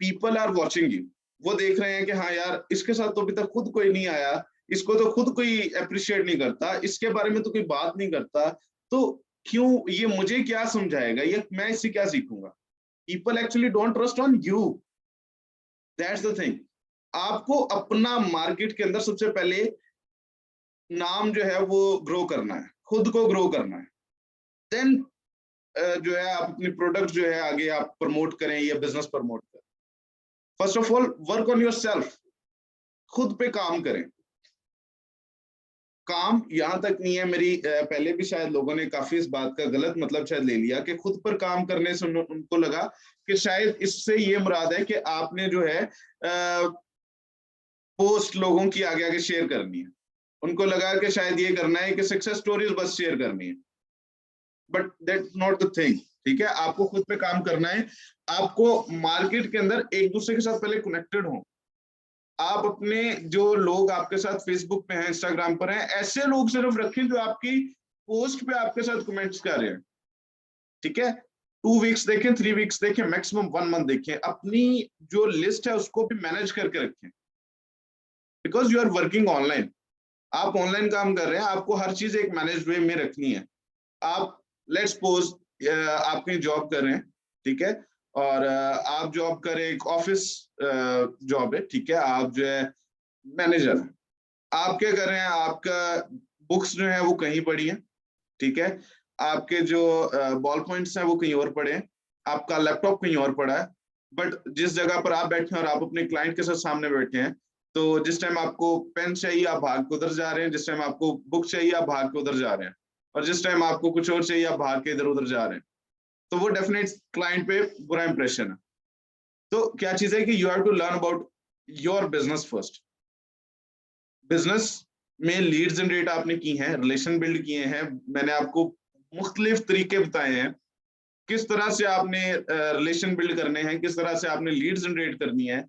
पीपल आर वॉचिंग यू, वो देख रहे हैं कि हाँ यार इसके साथ तो अभी तक खुद कोई नहीं आया, इसको तो खुद कोई अप्रिशिएट नहीं करता, इसके बारे में तो कोई बात नहीं करता, तो क्यों ये मुझे क्या समझाएगा, ये मैं इससे क्या सीखूंगा। People actually don't trust on you, that's the thing. आपको अपना मार्केट के अंदर सबसे पहले नाम जो है वो ग्रो करना है, खुद को ग्रो करना है, देन जो है आप अपनी प्रोडक्ट जो है आगे आप प्रमोट करें या बिजनेस प्रमोट करें। First of all work on yourself, खुद पे काम करें। काम यहाँ तक नहीं है, मेरी पहले भी शायद लोगों ने काफी इस बात का गलत मतलब शायद ले लिया कि खुद पर काम करने से उनको लगा कि शायद इससे ये मुराद है कि आपने जो है पोस्ट लोगों की आगे आगे शेयर करनी है, उनको लगा कि शायद ये करना है कि सक्सेस स्टोरीज बस शेयर करनी है, but that's not the thing. ठीक है, आपको खुद पे काम करना है, आपको मार्केट के अंदर एक दूसरे के साथ पहले कनेक्टेड हो। आप अपने जो लोग आपके साथ फेसबुक पे हैं, इंस्टाग्राम पर हैं, ऐसे लोग सिर्फ रखें जो आपकी पोस्ट पे आपके साथ कमेंट्स कर रहे हैं। ठीक है, 2 वीक्स देखें, 3 वीक्स देखें, मैक्सिमम 1 मंथ देखें, अपनी जो लिस्ट है उसको भी मैनेज करके रखें, because you are working online, आप ऑनलाइन काम कर रहे हैं, आपको हर चीज एक मैनेज वे में रखनी है। आप लेट्स सपोज आप कहीं जॉब कर रहे हैं, ठीक है, और आप जॉब कर रहे हैं, एक ऑफिस जॉब है, ठीक है, आप जो है मैनेजर हैं, आप क्या कर रहे हैं, आपका बुक्स जो है वो कहीं पड़ी है, ठीक है, आपके जो बॉल पॉइंट्स हैं वो कहीं और पड़े हैं, आपका लैपटॉप कहीं और पड़ा है, बट जिस जगह पर आप बैठे हैं और आप अपने क्लाइंट के साथ सामने बैठे हैं, तो जिस टाइम आपको पेन चाहिए आप भाग के उधर जा रहे हैं, जिस टाइम आपको बुक चाहिए आप भाग के उधर जा रहे हैं, और जिस टाइम आपको कुछ और चाहिए आप भाग के इधर उधर जा रहे हैं, तो वो डेफिनेट क्लाइंट पे बुरा इंप्रेशन है। तो क्या चीज है कि you have to learn about your business first. Business में लीड जनरेट आपने की हैं, रिलेशन बिल्ड किए हैं, मैंने आपको मुख्तलिफ तरीके बताए हैं किस तरह से आपने रिलेशन बिल्ड करने हैं, किस तरह से आपने लीड जनरेट करनी है।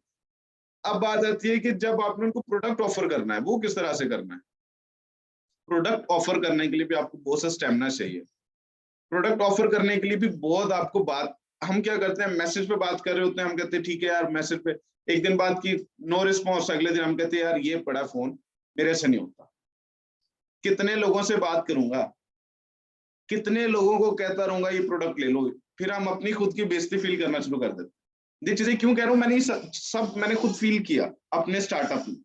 अब बात आती है कि जब आपने उनको प्रोडक्ट ऑफर करना है, वो किस तरह से करना है। प्रोडक्ट ऑफर करने के लिए भी आपको बहुत सा स्टेमिना चाहिए। प्रोडक्ट ऑफर करने के लिए भी बहुत आपको बात, हम क्या करते हैं, मैसेज पे बात कर रहे होते हैं, हम कहते हैं ठीक है यार मैसेज पे, एक दिन बात की नो रिस्पॉन्स, अगले दिन हम कहते हैं यार ये पड़ा फोन, मेरे से नहीं होता। कितने लोगों से बात करूंगा, कितने लोगों को कहता रहूंगा ये प्रोडक्ट ले लो, फिर हम अपनी खुद की बेइज्जती फील करना शुरू कर देते। ये चीजें क्यों कह रहा हूँ, मैंने सब मैंने खुद फील किया अपने स्टार्टअप में,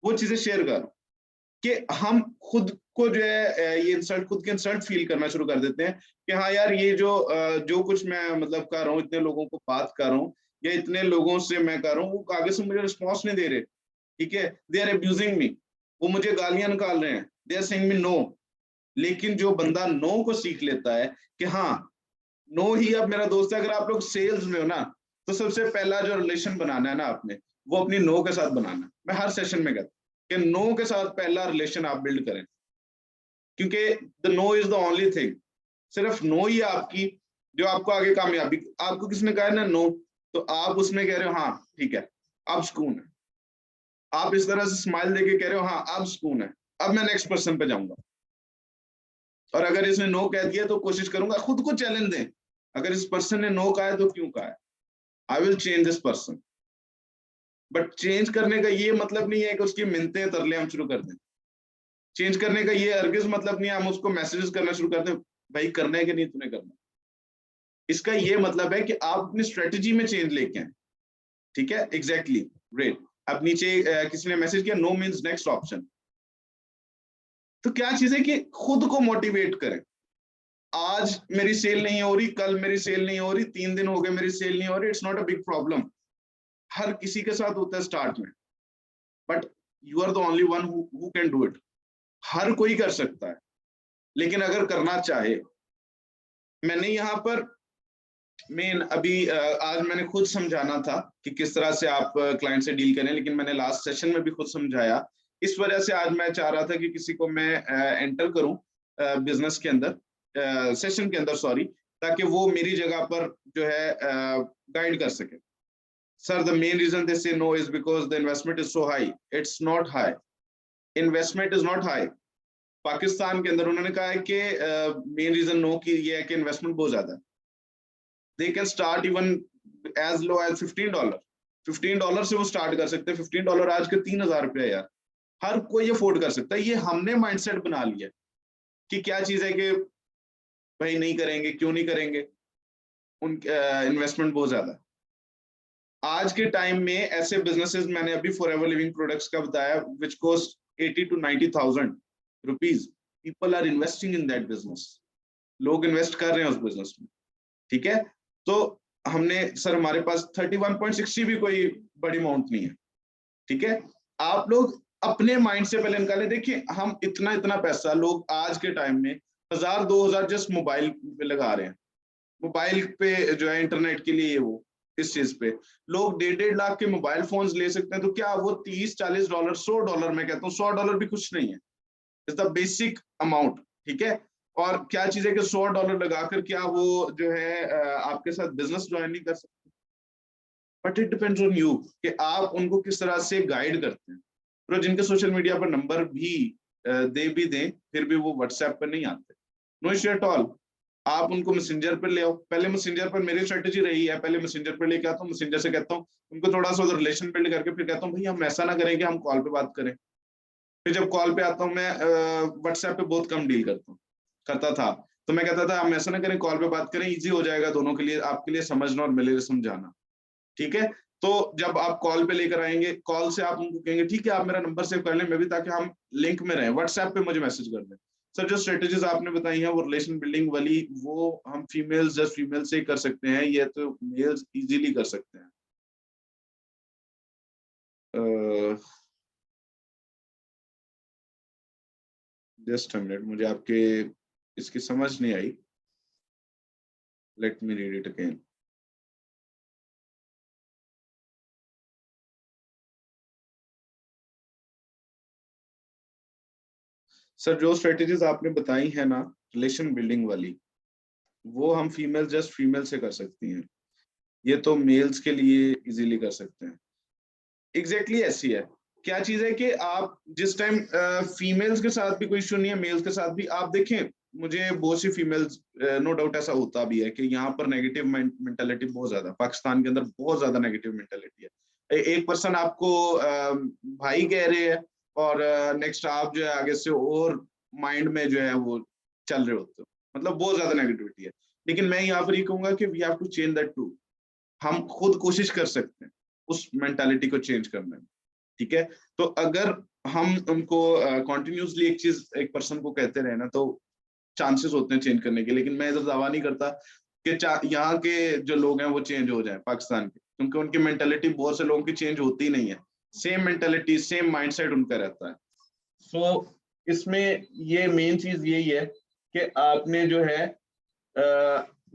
वो चीजें शेयर कर रहा हूं कि हम खुद को जो है ये इंसल्ट, खुद के इंसल्ट फील करना शुरू कर देते हैं कि हाँ यार ये जो कुछ मैं मतलब कर रहा हूँ, इतने लोगों को बात कर रहा हूँ या इतने लोगों से मैं कर रहा हूँ, वो आगे से मुझे रिस्पॉन्स नहीं दे रहे, ठीक है, दे आर अब्यूजिंग मी, वो मुझे गालियां निकाल रहे हैं, they are saying me no. लेकिन जो बंदा नो को सीख लेता है कि हाँ नो ही अब मेरा दोस्त है, अगर आप लोग सेल्स में हो ना, तो सबसे पहला जो रिलेशन बनाना है ना आपने, वो अपनी नो के साथ बनाना। मैं हर सेशन में कहता कि नो के साथ पहला रिलेशन आप बिल्ड करें, क्योंकि the no is the only thing, सिर्फ नो ही आपकी जो आपको आगे कामयाबी, आपको किसने कहा है ना नो, तो आप उसमें कह रहे हो हाँ ठीक है अब सुकून है, आप इस तरह से स्माइल देके कह रहे हो हाँ अब सुकून है, अब मैं नेक्स्ट पर्सन पे जाऊंगा। और अगर इसने नो कह दिया तो कोशिश करूंगा, खुद को चैलेंज दें, अगर इस पर्सन ने नो कहा है तो क्यों कहा है, I will change this person. But change करने का ये मतलब नहीं है कि उसकी मिन्नतें तरले हम शुरू कर दें। चेंज करने का ये हरगिज मतलब नहीं है हम उसको मैसेजेस करना शुरू कर दें, भाई करना है कि नहीं तूने करना। इसका ये मतलब है कि आप अपनी स्ट्रेटेजी में चेंज लेके आए, ठीक है, एग्जैक्टली ग्रेट। अब नीचे किसी ने मैसेज किया नो मीन्स नेक्स्ट ऑप्शन, तो क्या चीज है कि खुद को मोटिवेट करें। आज मेरी सेल नहीं हो रही, कल मेरी सेल नहीं हो रही, 3 दिन हो गए मेरी सेल नहीं हो रही, it's not a big problem, हर किसी के साथ होता है स्टार्ट में, but you are the only one who can do it. हर कोई कर सकता है, लेकिन अगर करना चाहे। मैंने यहाँ पर मेन अभी आज मैंने खुद समझाना था कि किस तरह से आप क्लाइंट से डील करें, लेकिन मैंने लास्ट सेशन में भी खुद समझाया। इस वजह से आज मैं चाह रहा था कि किसी को मैं एंटर करूं बिजनेस के अंदर, सेशन के अंदर सॉरी, ताकि वो मेरी जगह पर जो है गाइड कर सके। Sir the main reason they say no is because the investment is so high. It's not high, investment is not high. Pakistan के अंदर उन्होंने कहा है कि मेन रीजन नो की ये है कि इन्वेस्टमेंट बहुत ज्यादा है। They can start even as low as $15। $15 से वो स्टार्ट कर सकते हैं। $15 आज के 3000 रुपया यार, हर कोई अफोर्ड कर सकता है। ये हमने माइंडसेट बना लिया कि क्या चीज है कि भाई नहीं करेंगे, क्यों नहीं करेंगे, उन इन्वेस्टमेंट बहुत ज्यादा। आज के टाइम में ऐसे बिजनेसेस, मैंने अभी फॉरएवर लिविंग प्रोडक्ट्स का बताया, which cost 80 to 90,000 rupees, people are investing in that business. लोग इन्वेस्ट कर रहे हैं उस बिजनेस में, ठीक है। तो हमने सर हमारे पास 31.60 भी कोई बड़ी अमाउंट नहीं है, ठीक है। आप लोग अपने माइंड से पहले निकाले, देखिए हम इतना पैसा लोग आज के टाइम में 1000-2000 जस्ट मोबाइल पे लगा रहे हैं। मोबाइल पे जो है इंटरनेट के लिए वो इस चीज पे लोग 1.5 लाख के मोबाइल फोन्स ले सकते हैं। तो क्या वो $30-40 $100, मैं कहता हूँ $100 भी कुछ नहीं है, इज द बेसिक अमाउंट, ठीक है। और क्या चीज है कि $100 लगाकर क्या वो जो है आपके साथ बिजनेस ज्वाइन नहीं कर सकते। But it depends on you कि आप उनको किस तरह से गाइड करते हैं। तो जिनके सोशल मीडिया पर नंबर भी दे भी दें, फिर भी वो व्हाट्सएप पर नहीं आते, नो इश्यू एट ऑल। आप उनको मैसेंजर पर ले आओ। पहले मैसेंजर पर मेरी स्ट्रेटेजी रही है, पहले मैसेंजर पर लेके आता हूँ, मैसेंजर से कहता हूँ उनको थोड़ा सा उधर रिलेशन बिल्ड करके फिर कहता हूँ भाई हम ऐसा ना करें कि हम कॉल पे बात करें। फिर जब कॉल पे आता हूँ, मैं व्हाट्सएप पे बहुत कम डील करता था, तो मैं कहता था हम ऐसा ना करें, कॉल पे बात करें, इजी हो जाएगा दोनों के लिए, आपके लिए समझना और मेरे लिए समझाना, ठीक है। तो जब आप कॉल पे लेकर आएंगे, कॉल से आप उनको कहेंगे ठीक है आप मेरा नंबर सेव कर लें, मैं भी, ताकि हम लिंक में रहें, व्हाट्सएप पे मुझे मैसेज कर दें। सर जो स्ट्रेटेजीज आपने बताई हैं वो रिलेशन बिल्डिंग वाली, वो हम फीमेल्स जस्ट फीमेल से ही कर सकते हैं, ये तो मेल्स इजीली कर सकते हैं। जस्ट अ मिनट, मुझे आपके इसकी समझ नहीं आई, let me read it again. Sir जो स्ट्रेटेजीज आपने बताई है ना रिलेशन बिल्डिंग वाली, वो हम फीमेल जस्ट फीमेल से कर सकती हैं, ये तो मेल्स के लिए इजीली कर सकते हैं। एग्जैक्टली ऐसी है। क्या चीज है कि आप जिस टाइम फीमेल्स के साथ भी कोई इशू नहीं है, मेल्स के साथ भी आप देखें, मुझे बहुत सी फीमेल्स, नो डाउट ऐसा होता भी है कि यहाँ पर नेगेटिव मेंटालिटी बहुत ज्यादा, पाकिस्तान के अंदर बहुत ज्यादा नेगेटिव मेंटालिटी है। एक पर्सन आपको भाई कह रहे हैं और नेक्स्ट आप जो है आगे से और माइंड में जो है वो चल रहे होते हो, मतलब बहुत ज्यादा नेगेटिविटी है। लेकिन मैं यहाँ पर ये कहूंगा कि we have to change that too. हम खुद कोशिश कर सकते हैं उस मेंटालिटी को चेंज करने में, ठीक है। तो अगर हम उनको कॉन्टिन्यूसली एक चीज एक पर्सन को कहते रहे ना, तो चांसेस होते हैं चेंज करने के। लेकिन मैं इधर दावा नहीं करता कि यहाँ के जो लोग हैं वो चेंज हो जाए पाकिस्तान के, क्योंकि उनकी मेंटालिटी बहुत से लोगों की चेंज होती नहीं है, सेम मेंटालिटी सेम माइंडसेट उनका रहता है। सो इसमें ये मेन चीज यही है कि आपने जो है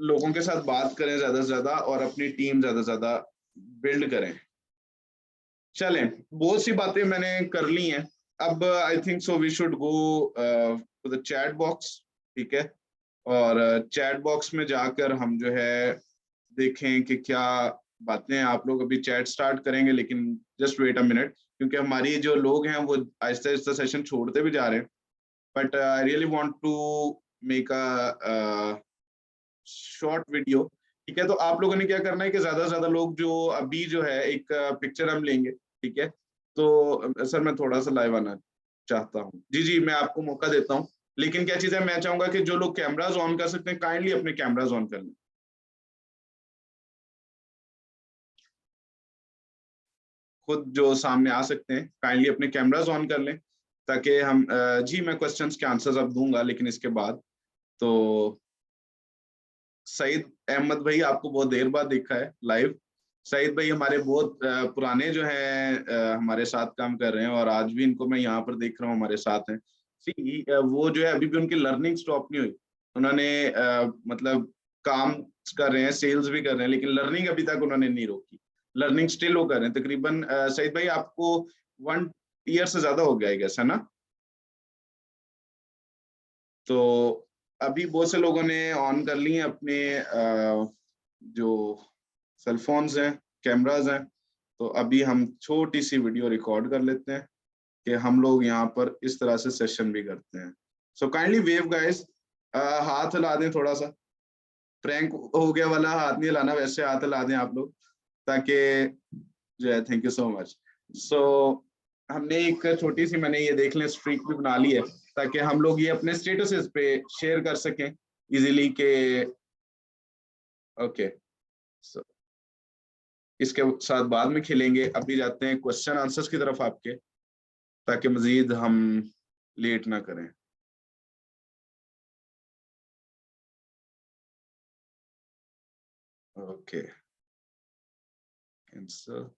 लोगों के साथ बात करें ज्यादा से ज्यादा और अपनी टीम ज्यादा से ज्यादा बिल्ड करें। चलें, बहुत सी बातें मैंने कर ली हैं, अब I think so we should go to the chat box, ठीक है। और चैट बॉक्स में जाकर हम जो है देखें कि क्या बातें हैं। आप लोग अभी चैट स्टार्ट करेंगे, लेकिन जस्ट वेट अ मिनट, क्योंकि हमारी जो लोग हैं वो आहिस्ता आहिस्ता सेशन छोड़ते भी जा रहे हैं। But I really want to make a short video, ठीक है। तो आप लोगों ने क्या करना है कि ज्यादा से ज्यादा लोग जो अभी जो है एक पिक्चर हम लेंगे, ठीक है। तो सर मैं थोड़ा सा लाइव आना चाहता हूँ। जी जी, मैं आपको मौका देता हूँ, लेकिन क्या चीज है, मैं चाहूंगा कि जो लोग कैमराज ऑन कर सकते हैं काइंडली अपने कैमराज ऑन कर लें। खुद जो सामने आ सकते हैं काइंडली अपने कैमराज ऑन कर लें, ताकि हम जी मैं क्वेश्चंस के आंसर्स अब दूंगा, लेकिन इसके बाद तो सईद अहमद भाई आपको बहुत देर बाद देखा है लाइव। सईद भाई हमारे बहुत पुराने जो हैं हमारे साथ काम कर रहे हैं, और आज भी इनको मैं यहाँ पर देख रहा हूँ हमारे साथ हैं। सी वो जो है अभी भी उनकी लर्निंग स्टॉप नहीं हुई, उन्होंने मतलब काम कर रहे हैं, सेल्स भी कर रहे हैं, लेकिन लर्निंग अभी तक उन्होंने नहीं रोकी, लर्निंग स्टिल वो कर रहे हैं। तकरीबन सईद भाई आपको 1 ईयर से ज्यादा हो गया है, है ना? तो अभी बहुत से लोगों ने ऑन कर लिए अपने जो सेल फोन्स हैं, कैमरास हैं, तो अभी हम छोटी सी वीडियो रिकॉर्ड कर लेते हैं कि हम लोग यहाँ पर इस तरह से सेशन भी करते हैं। सो काइंडली वेव गाइस, हाथ हिला दें थोड़ा सा, प्रैंक हो गया वाला हाथ नहीं हिलाना, वैसे हाथ हिला दें आप लोग, ताकि जो है, थैंक यू सो मच। सो हमने एक छोटी सी, मैंने ये देख लें स्ट्रीक भी बना ली है, ताकि हम लोग ये अपने स्टेटसेस पे शेयर कर सकें इजीली के ओके। सो इसके साथ बाद में खेलेंगे, अभी जाते हैं क्वेश्चन आंसर्स की तरफ आपके, ताकि मजीद हम लेट ना करें। Okay, cancel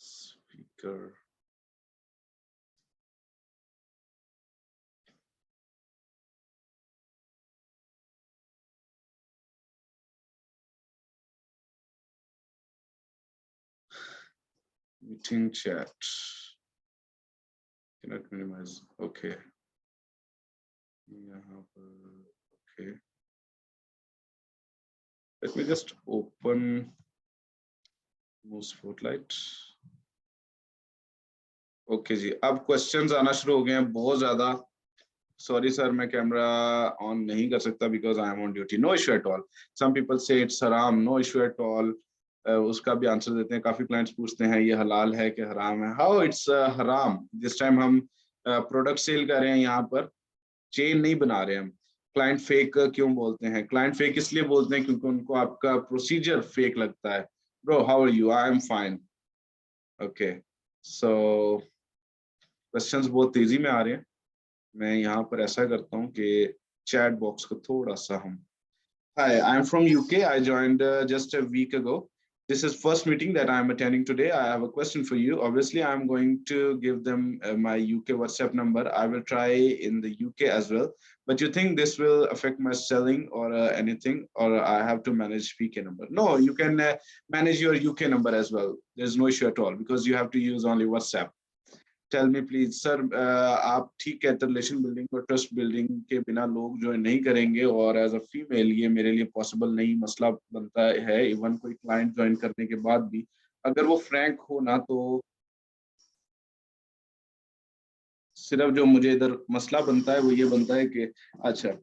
speaker, meeting chat, cannot minimize, okay, यहाँ पर okay, let me just open spotlight. Okay जी, अब क्वेश्चंस आना शुरू हो गए हैं बहुत ज्यादा। सॉरी सर, मैं कैमरा ऑन नहीं कर सकता because I am on duty. No issue at all, some people say it's हराम, नो इशू एट ऑल। उसका भी आंसर देते हैं। काफी क्लाइंट्स पूछते हैं ये हलाल है कि हराम है। हाउ इट्स हराम, दिस टाइम हम प्रोडक्ट सेल कर रहे हैं, यहाँ पर चेन नहीं बना रहे हम। क्लाइंट फेक क्यों बोलते हैं? क्लाइंट फेक इसलिए बोलते हैं क्योंकि उनको आपका प्रोसीजर फेक लगता है। Bro how are you? I am fine. Okay, so questions बहुत तेजी में आ रहे हैं। मैं यहाँ पर ऐसा करता हूँ कि चैट बॉक्स को थोड़ा सा हम Hi, I am from UK. I joined just a week ago. This is first meeting that I am attending today. I have a question for you. Obviously, I am going to give them my UK WhatsApp number. I will try in the UK as well. But you think this will affect my selling or anything, or I have to manage PK number? No, you can manage your UK number as well. There's no issue at all because you have to use only WhatsApp. Tell me please sir, आप ठीक कहते हैं relation building और trust building के बिना लोग जो है नहीं करेंगे, और एज अ फीमेल ये मेरे लिए पॉसिबल नहीं मसला बनता है। इवन कोई क्लाइंट ज्वाइन करने के बाद भी अगर वो फ्रैंक हो ना, तो सिर्फ जो मुझे इधर मसला बनता है वो ये बनता है कि अच्छा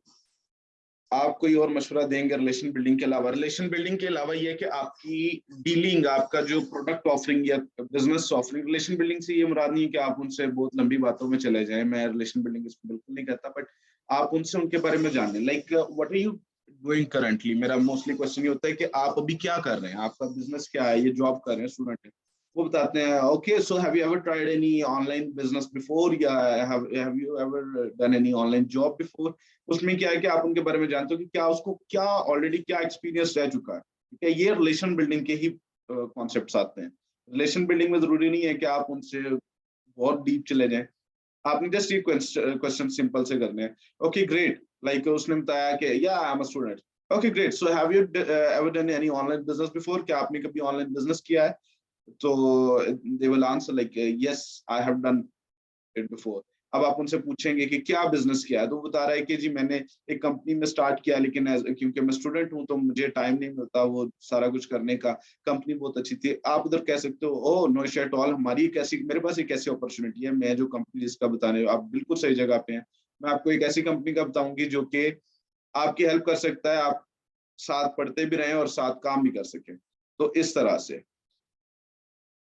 आप कोई और मशवरा देंगे रिलेशन बिल्डिंग के अलावा? रिलेशन बिल्डिंग के अलावा ये कि आपकी डीलिंग, आपका जो प्रोडक्ट ऑफरिंग या बिजनेस ऑफरिंग, रिलेशन बिल्डिंग से ये मुराद नहीं है कि आप उनसे बहुत लंबी बातों में चले जाएं। मैं रिलेशन बिल्डिंग इसको बिल्कुल नहीं कहता, बट आप उनसे उनके बारे में जानें। Like what are you doing currently? मेरा मोस्टली क्वेश्चन ये होता है कि आप अभी क्या कर रहे हैं, आपका बिजनेस क्या है, ये जॉब कर रहे हैं, स्टूडेंट है, वो बताते हैं okay so have you ever tried any online business before, या have you ever done any online job before? उसमें क्या है कि आप उनके बारे में जानते हो कि क्या उसको क्या ऑलरेडी क्या एक्सपीरियंस रह चुका है। ठीक है, ये रिलेशन बिल्डिंग के ही कॉन्सेप्ट्स आते हैं। रिलेशन बिल्डिंग में जरूरी नहीं है कि आप उनसे बहुत डीप चले जाएं, आपने जस्ट ये क्वेश्चन सिंपल से करने हैं। ओके ग्रेट, लाइक उसने बताया कि या I am a student, okay great, so have you ever done any online business before? क्या आपने कभी ऑनलाइन बिजनेस किया है? तो they will answer like yes I have done it before. अब आप उनसे पूछेंगे कि क्या बिजनेस किया है, तो वो बता रहा है कि जी मैंने एक कंपनी में स्टार्ट किया, लेकिन क्योंकि मैं स्टूडेंट हूं तो मुझे टाइम नहीं मिलता वो सारा कुछ करने का। कंपनी बहुत अच्छी थी। आप उधर कह सकते हो oh no issue at all, हमारी एक ऐसी, मेरे पास एक ऐसी अपॉर्चुनिटी है, मैं जो कंपनी जिसका बता रहे हो आप बिल्कुल सही जगह पे हैं। मैं आपको एक ऐसी कंपनी का बताऊंगी जो कि आपकी हेल्प कर सकता है, आप साथ पढ़ते भी रहें और साथ काम भी कर सकें। तो इस तरह से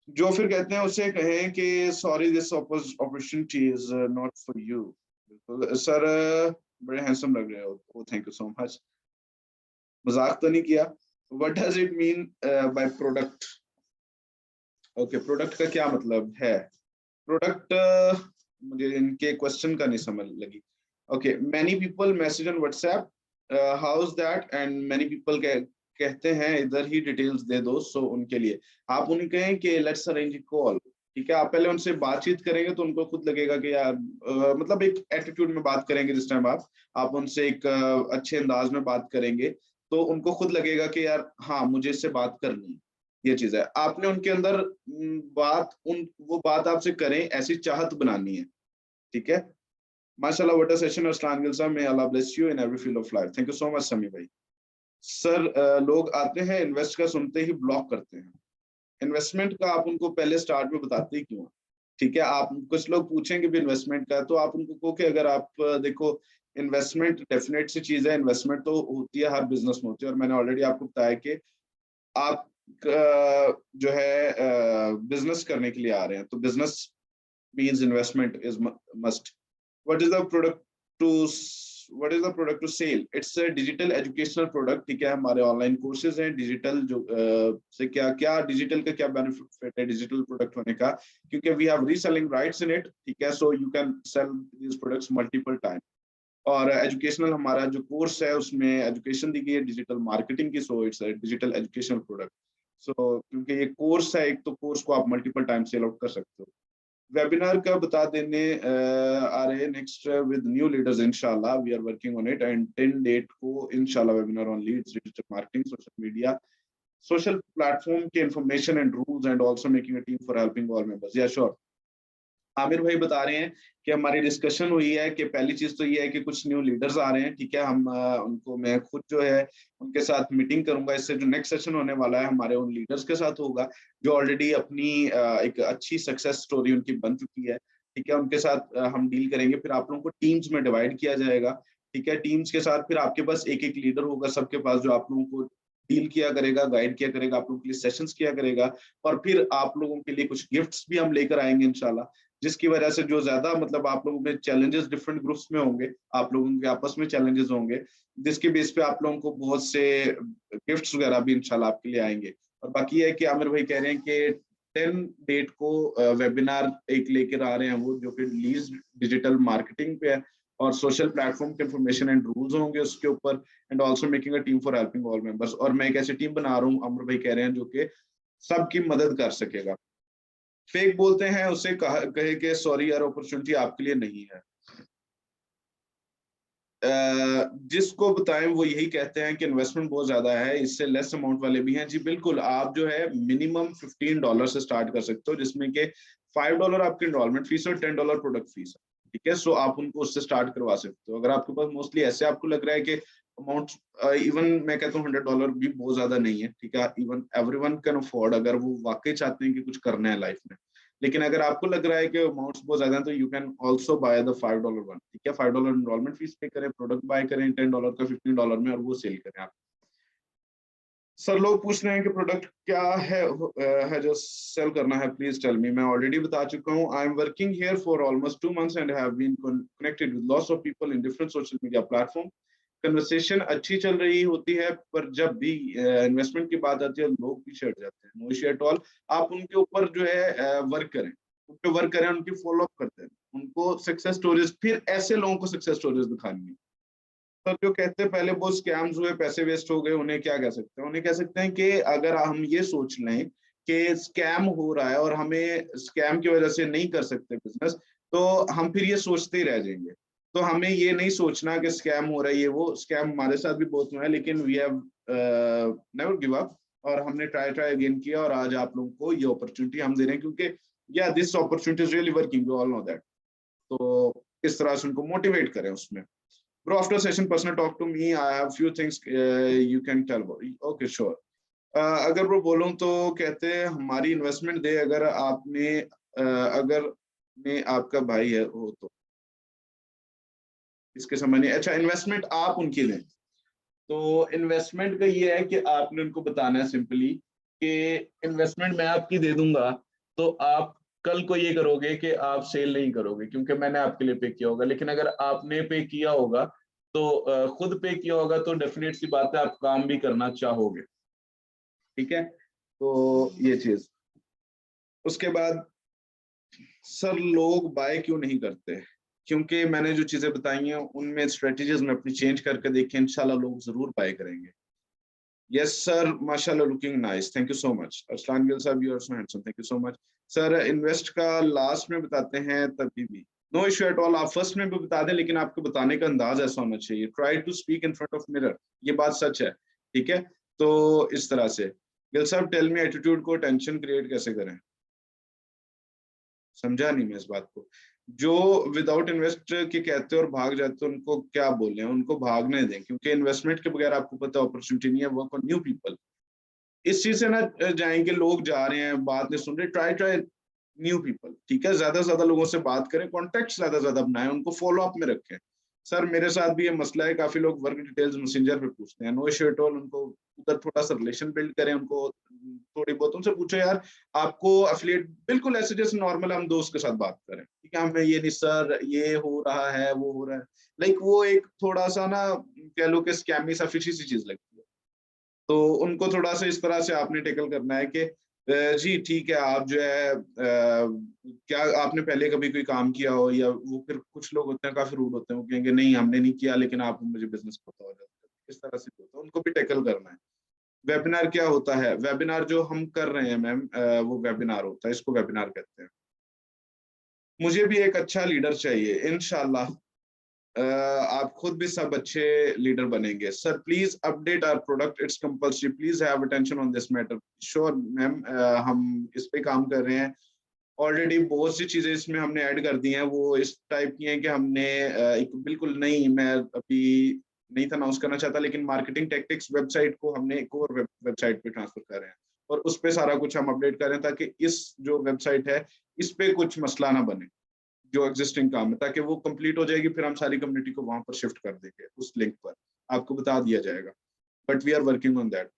जो फिर कहते हैं उसे कहें कि sorry this opportunity is not for you. बिल्कुल सर, बड़े हैंडसम लग रहे हो, थैंक यू सो मच। मजाक तो नहीं किया। What does it mean by product? Okay, product का क्या मतलब है? प्रोडक्ट मुझे इनके क्वेश्चन का नहीं समझ लगी। Okay, many people message on WhatsApp, how is that? And many people कहते हैं इधर ही डिटेल्स दे दो। सो उनके लिए आप उन्हें कहें कि लेट्स अरेंज अ कॉल। ठीक है, आप पहले उनसे बातचीत करेंगे तो उनको खुद लगेगा कि यार मतलब एक एटीट्यूड में बात करेंगे। जिस टाइम आप उनसे एक अच्छे अंदाज में बात करेंगे तो उनको खुद लगेगा कि यार हाँ मुझे इससे बात करनी है। ये चीज है, आपने उनके अंदर वो बात आपसे करें ऐसी चाहत बनानी है। ठीक है, माशाल्लाह, what a session Arsalan Gill साहब, may Allah bless you in every field of life. Thank you so much Sami भाई। सर लोग आते हैं इन्वेस्ट का सुनते ही ब्लॉक करते हैं, इन्वेस्टमेंट का आप उनको पहले स्टार्ट में बताते ही क्यों? ठीक है, आप कुछ लोग पूछेंगे भी इन्वेस्टमेंट का, तो आप उनको कहो कि अगर आप देखो इन्वेस्टमेंट डेफिनेट सी चीज है, इन्वेस्टमेंट तो होती है हर बिजनेस में होती है, और मैंने ऑलरेडी आपको बताया कि आप जो है बिजनेस करने के लिए आ रहे हैं, तो business means investment is must. What is the product to what is the product to sell? It's a digital educational product, ठीक है, हमारे ऑनलाइन कोर्सेज हैं डिजिटल, जो से क्या क्या डिजिटल का क्या बेनिफिट है डिजिटल प्रोडक्ट होने का, क्योंकि we have reselling rights in it, ठीक है, so you can sell these products multiple time. और एजुकेशनल हमारा जो कोर्स है उसमें एजुकेशन दी गई है डिजिटल मार्केटिंग की, so it's digital educational product. So क्योंकि ये कोर्स है एक, तो कोर्स को आप मल्टीपल टाइम सेल आउट कर सकते हो। वेबिनार का बता देने आ रहे हैं नेक्स्ट विद न्यू लीडर्स, इंशाल्लाह we are working on it, and 10 date को इंशाल्लाह webinar on leads, digital marketing, social media, social platform के information and rules, and also making a team for helping all members. Yeah sure, Aamir भाई बता रहे हैं कि हमारी डिस्कशन हुई है कि पहली चीज तो ये है कि कुछ न्यू लीडर्स आ रहे हैं, ठीक है, हम उनको मैं खुद जो है उनके साथ मीटिंग करूंगा, इससे जो नेक्स्ट सेशन होने वाला है हमारे उन लीडर्स के साथ होगा जो ऑलरेडी अपनी एक अच्छी सक्सेस स्टोरी उनकी बन चुकी है, ठीक है, उनके साथ हम डील करेंगे। फिर आप लोगों को टीम्स में डिवाइड किया जाएगा, ठीक है, टीम्स के साथ फिर आपके पास एक एक लीडर होगा सबके पास, जो आप लोगों को डील किया करेगा, गाइड किया करेगा, आप लोगों के लिए सेशंस किया करेगा, और फिर आप लोगों के लिए कुछ गिफ्ट्स भी हम लेकर आएंगे इंशाल्लाह, जिसकी वजह से जो ज्यादा मतलब आप लोगों में चैलेंजेस डिफरेंट ग्रुप्स में होंगे, आप लोगों के आपस में चैलेंजेस होंगे, जिसके बेस पे आप लोगों को बहुत से गिफ्ट्स वगैरह भी इंशाल्लाह आपके लिए आएंगे। और बाकी है कि आमिर भाई कह रहे हैं कि 10 डेट को वेबिनार एक लेकर आ रहे हैं वो, जो कि लीज डिजिटल मार्केटिंग पे है, और सोशल प्लेटफॉर्म के इंफॉर्मेशन एंड रूल्स होंगे उसके ऊपर, and also making a team for helping all members. और मैं एक ऐसी टीम बना रहा हूँ, अमर भाई कह रहे हैं, जो कि सबकी मदद कर सकेगा। फेक बोलते हैं उसे कहे कि सॉरी यार अपॉर्चुनिटी आपके लिए नहीं है। जिसको बताएं वो यही कहते हैं कि इन्वेस्टमेंट बहुत ज्यादा है, इससे लेस अमाउंट वाले भी हैं। जी बिल्कुल, आप जो है मिनिमम $15 से स्टार्ट कर सकते हो, जिसमें कि $5 आपकी इनरोलमेंट फीस और $10 प्रोडक्ट फीस है, ठीक है, सो आप उनको उससे स्टार्ट करवा सकते हो। अगर आपके पास मोस्टली ऐसे आपको लग रहा है कि अमाउंट इवन मैं कहता हूँ $100 भी बहुत ज्यादा नहीं है, ठीक है, इवन एवरीवन कैन अफोर्ड, अगर वो वाकई चाहते हैं कि कुछ करना है लाइफ में। लेकिन अगर आपको लग रहा है कि अमाउंट्स बहुत ज्यादा है, तो you can also by the $5 one, ठीक है, $5 इनरोलमेंट फीस पे करें, प्रोडक्ट बाय करें $10 का $15 में, और वो सेल करें आप। सर लोग पूछ रहे हैं कि प्रोडक्ट क्या है जो सेल करना है, प्लीज टेल मी। मैं ऑलरेडी बता चुका हूँ, I am working here for almost 2 months and have been connected with lots of people in different social media platform. Conversation अच्छी चल रही होती है, पर जब भी इन्वेस्टमेंट की बात आती है लोग पीछे हट जाते हैं। नो इश्यू एट ऑल, आप उनके ऊपर जो है वर्क करें, उन पे वर्क करें, उनकी फॉलो अप करते हैं, उनको सक्सेस स्टोरीज, फिर ऐसे लोगों को सक्सेस स्टोरीज दिखानी है। तो जो कहते हैं पहले बहुत स्कैम्स हुए, पैसे वेस्ट हो गए, उन्हें क्या कह सकते हैं? उन्हें कह सकते हैं कि अगर हम ये सोच लें कि स्कैम हो रहा है और हमें स्कैम की वजह से नहीं कर सकते बिजनेस, तो हम फिर ये सोचते ही रह जाएंगे। तो हमें ये नहीं सोचना कि स्कैम हो रहा है, ये वो स्कैम हमारे साथ भी बहुत हुआ है, लेकिन we have never give up, और हमने ट्राई अगेन किया, और आज आप लोगों को ये अपॉर्चुनिटी हम दे रहे हैं, क्योंकि या this opportunity is really working, we all know that. तो इस तरह से उनको मोटिवेट करें उसमें। Bro, after session, personal talk to me. I have few things you can tell about. Okay, sure. अगर वो बोलूं तो कहते हैं हमारी इन्वेस्टमेंट दे, अगर आपने अगर मैं आपका भाई है हो तो इसके समझ नहीं। अच्छा, इन्वेस्टमेंट आप उनकी दें, तो इन्वेस्टमेंट का ये है कि आपने उनको बताना है सिंपली कि इन्वेस्टमेंट मैं आपकी दे दूंगा, तो आप कल को ये करोगे कि आप सेल नहीं करोगे क्योंकि मैंने आपके लिए पे किया होगा। लेकिन अगर आपने पे किया होगा, तो खुद पे किया होगा, तो डेफिनेट सी बात है आप काम भी करना चाहोगे, ठीक है। तो ये चीज, उसके बाद सर लोग बाय क्यों नहीं करते? क्योंकि मैंने जो चीजें बताई हैं उनमें स्ट्रेटेजीज में अपनी चेंज करके देखिए, इंशाल्लाह लोग जरूर बाय करेंगे। Yes sir, mashallah, looking nice, thank you so much. Arslan Gill साहब, you are so handsome, thank you so much. Sir invest का लास्ट में बताते हैं तभी भी, नो इश्यू एट ऑल, आप फर्स्ट में भी बता दें, लेकिन आपको बताने का अंदाज ऐसा होना चाहिए। Try to speak in front of mirror, ये बात सच है, ठीक है। तो इस तरह से गिल साहब टेल मी एटीट्यूड को टेंशन क्रिएट कैसे करें? समझा नहीं मैं इस बात को। जो विदाउट इन्वेस्ट के कहते हैं और भाग जाते हैं उनको क्या बोले, उनको भागने दें, क्योंकि इन्वेस्टमेंट के बगैर आपको पता अपॉर्चुनिटी नहीं है। वर्क ऑन न्यू पीपल, इस चीज से ना जाएंगे लोग जा रहे हैं बात नहीं सुन रहे, ट्राई न्यू पीपल, ठीक है। ज्यादा से ज्यादा लोगों से बात करें, कॉन्टेक्ट ज्यादा से ज्यादा बनाएं, उनको फॉलो अप में रखें। सर मेरे साथ भी ये मसला है, काफी लोग वर्क डिटेल्स मैसेंजर पे पूछते हैं, नो इशू एट ऑल, उनको उधर थोड़ा सा रिलेशन बिल्ड करें, उनको थोड़ी बहुत उनसे पूछो यार आपको एफिलिएट, बिल्कुल ऐसे जैसे नॉर्मल हम दोस्त के साथ बात करें, ठीक है। हमें ये नहीं सर ये हो रहा है वो हो रहा है, लाइक वो एक थोड़ा सा ना कह लो कि स्कैमी सा फिशी सी चीज लगती है। तो उनको थोड़ा सा इस तरह से आपने टेकल करना है कि जी ठीक है, आप जो है क्या आपने पहले कभी कोई काम किया हो, या वो फिर कुछ लोग होते हैं काफी रूड होते हैं, वो कहेंगे नहीं हमने नहीं किया लेकिन आप मुझे बिजनेस पता हो जाता है, इस तरह से होता है, उनको भी टेकल करना है। वेबिनार क्या होता है, वेबिनार जो हम कर रहे हैं मैम वो वेबिनार होता है, इसको वेबिनार कहते हैं। मुझे भी एक अच्छा लीडर चाहिए, इंशाल्लाह आप खुद भी सब अच्छे लीडर बनेंगे। Sir please update our product, it's compulsory, please have attention on this matter. Sure ma'am, हम इस पे काम कर रहे हैं, ऑलरेडी बहुत सी चीजें इसमें हमने ऐड कर दी हैं, वो इस टाइप की हैं कि हमने एक बिल्कुल नहीं, मैं अभी नहीं था अनाउंस करना चाहता, लेकिन मार्केटिंग टेक्टिक्स वेबसाइट को हमने एक और वेबसाइट पे ट्रांसफर कर रहे हैं, और उस पे सारा कुछ हम अपडेट कर रहे हैं, ताकि इस जो वेबसाइट है इस पे कुछ मसला ना बने जो एग्जिस्टिंग काम है, ताकि वो कंप्लीट हो जाएगी, फिर हम सारी कम्युनिटी को वहां पर शिफ्ट कर देंगे, उस लिंक पर आपको बता दिया जाएगा, but we are working on that.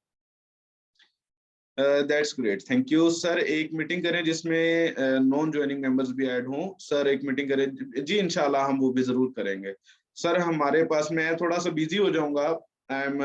That's great, thank you sir. एक मीटिंग करें जिसमें नॉन ज्वाइनिंग मेंबर्स भी ऐड हों। सर एक मीटिंग करें जी, इंशाल्लाह हम वो भी जरूर करेंगे। सर हमारे पास, मैं थोड़ा सा बिजी हो जाऊंगा, I am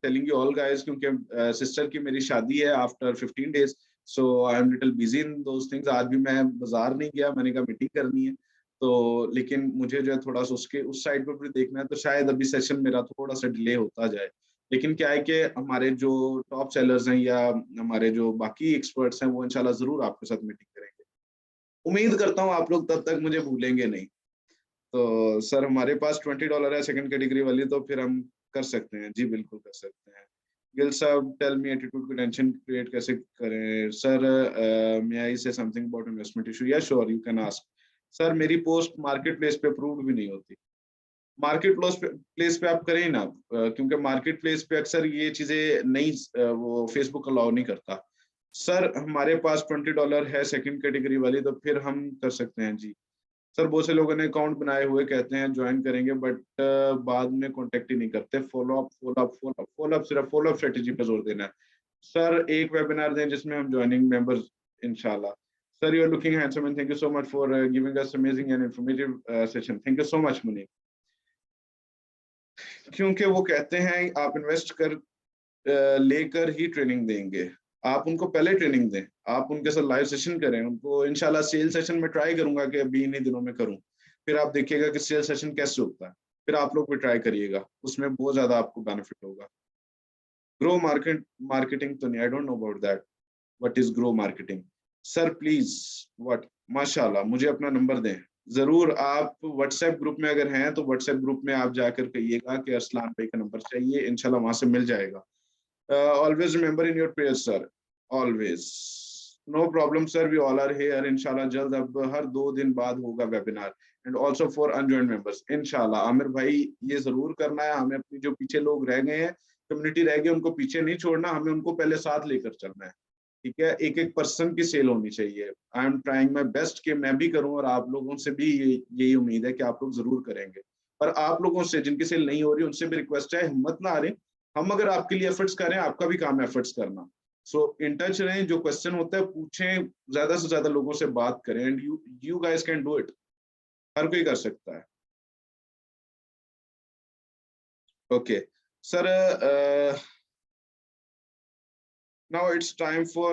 telling you all guys, क्योंकि सिस्टर की मेरी शादी है after 15 days, so I am little busy in those things. आज भी मैं बाजार नहीं गया, मैंने कहा मीटिंग करनी है, तो लेकिन मुझे जो है थोड़ा सा उसके उस साइड पर भी देखना है, तो शायद अभी सेशन मेरा थोड़ा सा डिले होता जाए। लेकिन क्या है कि हमारे जो टॉप सेलर्स हैं या हमारे जो बाकी एक्सपर्ट्स हैं वो इंशाल्लाह जरूर आपके साथ मीटिंग करेंगे। उम्मीद करता हूँ आप लोग तब तक मुझे भूलेंगे नहीं। तो सर हमारे पास $20 है सेकंड कैटेगरी वाली, तो फिर हम कर सकते हैं जी, बिल्कुल कर सकते हैं। गिल साहब टेल मी एटीट्यूड को टेंशन क्रिएट कैसे करें। Sir may I say something about investment issue, yeah sure you can ask. Sir मेरी पोस्ट मार्केट प्लेस पे अप्रूव्ड भी नहीं होती। मार्केट प्लेस पे आप करें ना, क्योंकि मार्केट प्लेस पे अक्सर ये चीजें नहीं, वो फेसबुक अलाउ नहीं करता। सर हमारे पास $20 है सेकंड कैटेगरी वाली, तो फिर हम कर सकते हैं जी। सर बहुत से लोगों ने अकाउंट बनाए हुए कहते हैं ज्वाइन करेंगे, बट बाद में कांटेक्ट ही नहीं करते। Follow up follow up follow up follow up, सिर्फ फॉलो अप स्ट्रेटेजी पे जोर देना है। सर एक वेबिनार दें जिसमें हम ज्वाइनिंग मेंबर्स, इंशाल्लाह। Sir you are looking handsome and thank you so much for giving us amazing and informative session. Thank you so much Munib. क्योंकि वो कहते हैं आप इन्वेस्ट कर लेकर ही ट्रेनिंग देंगे, आप उनको पहले ट्रेनिंग दें, आप उनके साथ लाइव सेशन करें उनको। इंशाल्लाह सेल सेशन में ट्राई करूंगा कि अभी इन्हीं दिनों में करूं, फिर आप देखिएगा कि सेल सेशन कैसे होता है, फिर आप लोग भी ट्राई करिएगा, उसमें बहुत ज्यादा आपको बेनिफिट होगा। ग्रो मार्केटिंग तो नहीं, I don't know about that, what is grow marketing. Sir please what, माशाल्लाह मुझे अपना नंबर दें जरूर। आप व्हाट्सएप ग्रुप में अगर हैं तो व्हाट्सएप ग्रुप में आप जाकर कहिएगा कि अरसलान भाई का नंबर चाहिए, इंशाल्लाह वहां से मिल जाएगा। Always remember in your prayers sir, always. No problem sir, we all are here इंशाल्लाह। जल्द अब हर 2 दिन बाद होगा webinar, and also for unjoined members इंशाल्लाह। आमिर भाई ये जरूर करना है हमें, अपनी जो पीछे लोग रह गए हैं, कम्युनिटी रह गई, उनको पीछे नहीं छोड़ना, हमें उनको पहले साथ लेकर चलना है, ठीक है। एक एक पर्सन की सेल होनी चाहिए। I am trying my best कि मैं भी करूं, और आप लोगों से भी यही उम्मीद है कि आप लोग जरूर करेंगे। और आप लोगों से जिनकी सेल नहीं हो रही उनसे भी रिक्वेस्ट है, हिम्मत ना हारें, हम अगर आपके लिए एफर्ट्स करें, आपका भी काम है एफर्ट्स करना। सो इन टच रहें, जो क्वेश्चन होता है पूछें, ज्यादा से ज्यादा लोगों से बात करें, and you guys can do it, हर कोई कर सकता है। Okay sir, now it's time for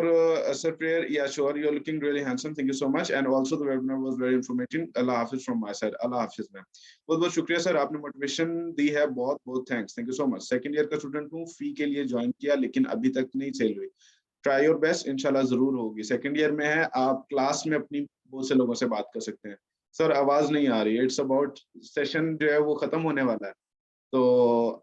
sir prayer. Yeah, sure, you're looking really handsome, thank you so much, and also the webinar was very informative. Allah hafiz from my side, Allah hafiz ma'am। बहुत बहुत शुक्रिया sir, आपने motivation दी है, बहुत बहुत thanks, thank you so much. Second year का student हूँ, फी के लिए ज्वाइन किया लेकिन अभी तक नहीं सेल हुई, ट्राई योर बेस्ट, इंशाल्लाह जरूर होगी। सेकंड ईयर में है, आप क्लास में अपनी बहुत से लोगों से बात कर सकते हैं। सर आवाज नहीं आ रही, इट्स अबाउट सेशन जो है वो खत्म होने वाला है, तो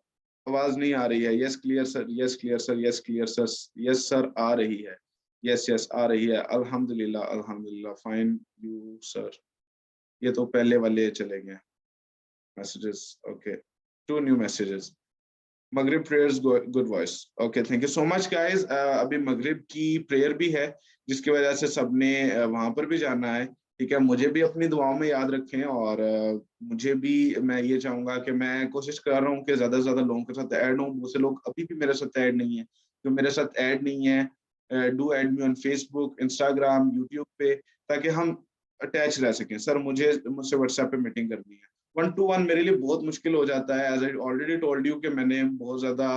आवाज नहीं आ रही है। Yes clear sir, yes clear sir, yes clear sir, yes sir आ रही है। यस यस आ रही है, अल्हम्दुलिल्लाह अल्हम्दुलिल्लाह, फाइन यू सर। ये तो पहले वाले चले गए मैसेजेस, ओके 2 न्यू मैसेजेस। मगरिब prayers good voice, okay thank you so much guys. अभी मगरिब की प्रेयर भी है जिसकी वजह से सबने वहां पर भी जाना है, ठीक है। मुझे भी अपनी दुआओं में याद रखें, और मुझे भी, मैं ये चाहूंगा कि मैं कोशिश कर रहा हूँ कि ज्यादा से ज्यादा लोगों के साथ ऐड हूँ। बहुत से लोग अभी भी मेरे साथ ऐड नहीं है, जो मेरे साथ ऐड नहीं है, do add me on Facebook, Instagram, YouTube पे, ताकि हम अटैच रह सकें। सर मुझसे व्हाट्सएप पे मीटिंग करनी है, 1 to 1 मेरे लिए बहुत मुश्किल हो जाता है। As I already told you कि मैंने बहुत ज्यादा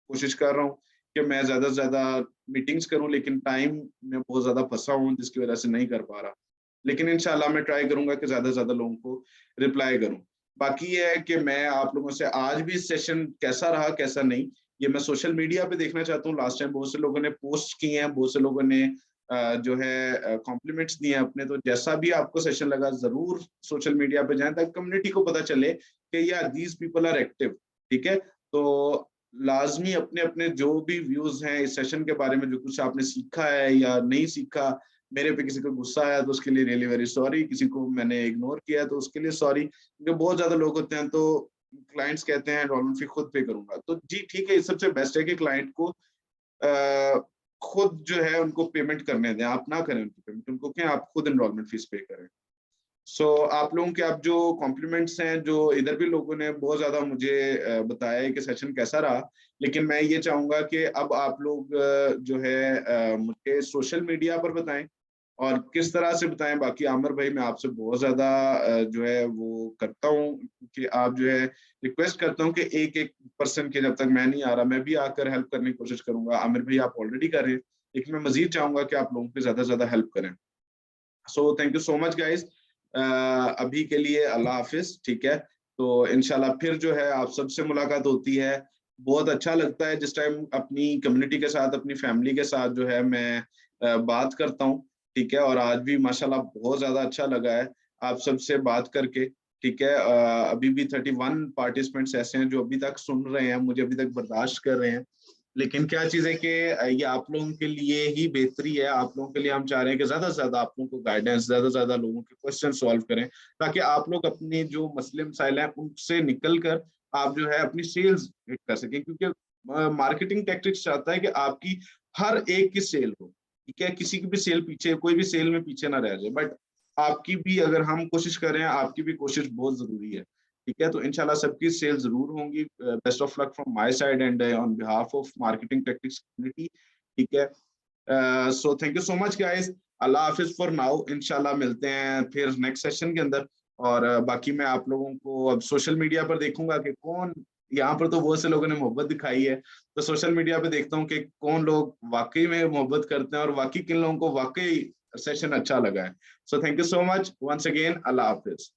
कोशिश कर रहा हूँ कि मैं ज्यादा से ज्यादा मीटिंग्स करूं, लेकिन टाइम में बहुत ज्यादा फंसा हूँ जिसकी वजह से नहीं कर पा रहा। लेकिन इंशाल्लाह मैं ट्राई करूंगा कि ज्यादा से ज्यादा लोगों को रिप्लाई करूं। बाकी ये है कि मैं आप लोगों से आज भी सेशन कैसा रहा कैसा नहीं, ये मैं सोशल मीडिया पे देखना चाहता हूँ। लास्ट टाइम बहुत से लोगों ने पोस्ट किए हैं, बहुत से लोगों ने जो है कॉम्प्लीमेंट्स दिए हैं अपने। तो जैसा भी आपको सेशन लगा जरूर सोशल मीडिया पे जाएं ताकि कम्युनिटी को पता चले कि या दीज पीपल आर एक्टिव, ठीक है। तो लाजमी अपने अपने जो भी व्यूज हैं इस सेशन के बारे में, जो कुछ आपने सीखा है या नहीं सीखा, मेरे पे किसी को गुस्सा आया तो उसके लिए रियली वेरी सॉरी, किसी को मैंने इग्नोर किया तो उसके लिए सॉरी, क्योंकि बहुत ज्यादा लोग होते हैं तो क्लाइंट्स कहते हैं एनरोलमेंट फी खुद पे करूंगा। तो जी ठीक है, इस सबसे बेस्ट है कि क्लाइंट को खुद जो है उनको पेमेंट करने दें, आप ना करें उनकी पेमेंट, उनको क्या आप खुद एनरोलमेंट फीस पे करें। सो आप लोगों के आप जो कॉम्प्लीमेंट्स हैं, जो इधर भी लोगों ने बहुत ज्यादा मुझे बताया है कि सेशन कैसा रहा, लेकिन मैं ये चाहूंगा कि अब आप लोग जो है मुझे सोशल मीडिया पर बताएं और किस तरह से बताएं। बाकी आमिर भाई मैं आपसे बहुत ज्यादा जो है वो करता हूँ कि आप जो है रिक्वेस्ट करता हूँ कि एक एक पर्सन के, जब तक मैं नहीं आ रहा मैं भी आकर हेल्प करने की कोशिश करूंगा। आमिर भाई आप ऑलरेडी कर रहे हैं, लेकिन मैं मजीद चाहूंगा कि आप लोगों की ज्यादा से ज्यादा हेल्प करें। सो thank you so much guys, अभी के लिए अल्लाह हाफिज, ठीक है। तो इंशाल्लाह फिर जो है आप सबसे मुलाकात होती है। बहुत अच्छा लगता है जिस टाइम अपनी कम्युनिटी के साथ, अपनी फैमिली के साथ जो है मैं बात करता हूँ, ठीक है। और आज भी माशाल्लाह बहुत ज्यादा अच्छा लगा है आप सबसे बात करके, ठीक है। अभी भी 31 पार्टिसिपेंट्स ऐसे हैं जो अभी तक सुन रहे हैं, मुझे अभी तक बर्दाश्त कर रहे हैं। लेकिन क्या चीज है कि ये आप लोगों के लिए ही बेहतरी है, आप लोगों के लिए हम चाह रहे हैं कि ज्यादा से ज्यादा आप लोगों को गाइडेंस, ज्यादा से ज्यादा लोगों के क्वेश्चन सॉल्व करें, ताकि आप लोग अपने जो मसले मसाइल हैं उनसे निकल कर आप जो है अपनी सेल्स हिट कर सकें। क्योंकि मार्केटिंग टैक्टिक्स चाहता है कि आपकी हर एक की सेल हो, ठीक है। किसी की भी सेल पीछे, कोई भी सेल में पीछे ना रह जाए, बट आपकी भी अगर हम कोशिश कर रहे हैं, आपकी भी कोशिश बहुत जरूरी है, ठीक है। तो इंशाल्लाह सबकी सेल जरूर होंगी। Best of luck from my side and on behalf of marketing tactics community, ठीक है। So thank you so much guys, Allah Hafiz for now. इंशाल्लाह मिलते हैं फिर नेक्स्ट सेशन के अंदर। और बाकी मैं आप लोगों को अब सोशल मीडिया पर देखूंगा कि कौन, यहाँ पर तो बहुत से लोगों ने मोहब्बत दिखाई है, तो सोशल मीडिया पे देखता हूँ कि कौन लोग वाकई में मोहब्बत करते हैं और वाकई किन लोगों को वाकई सेशन अच्छा लगा है। So thank you so much once again, अल्लाह हाफिज।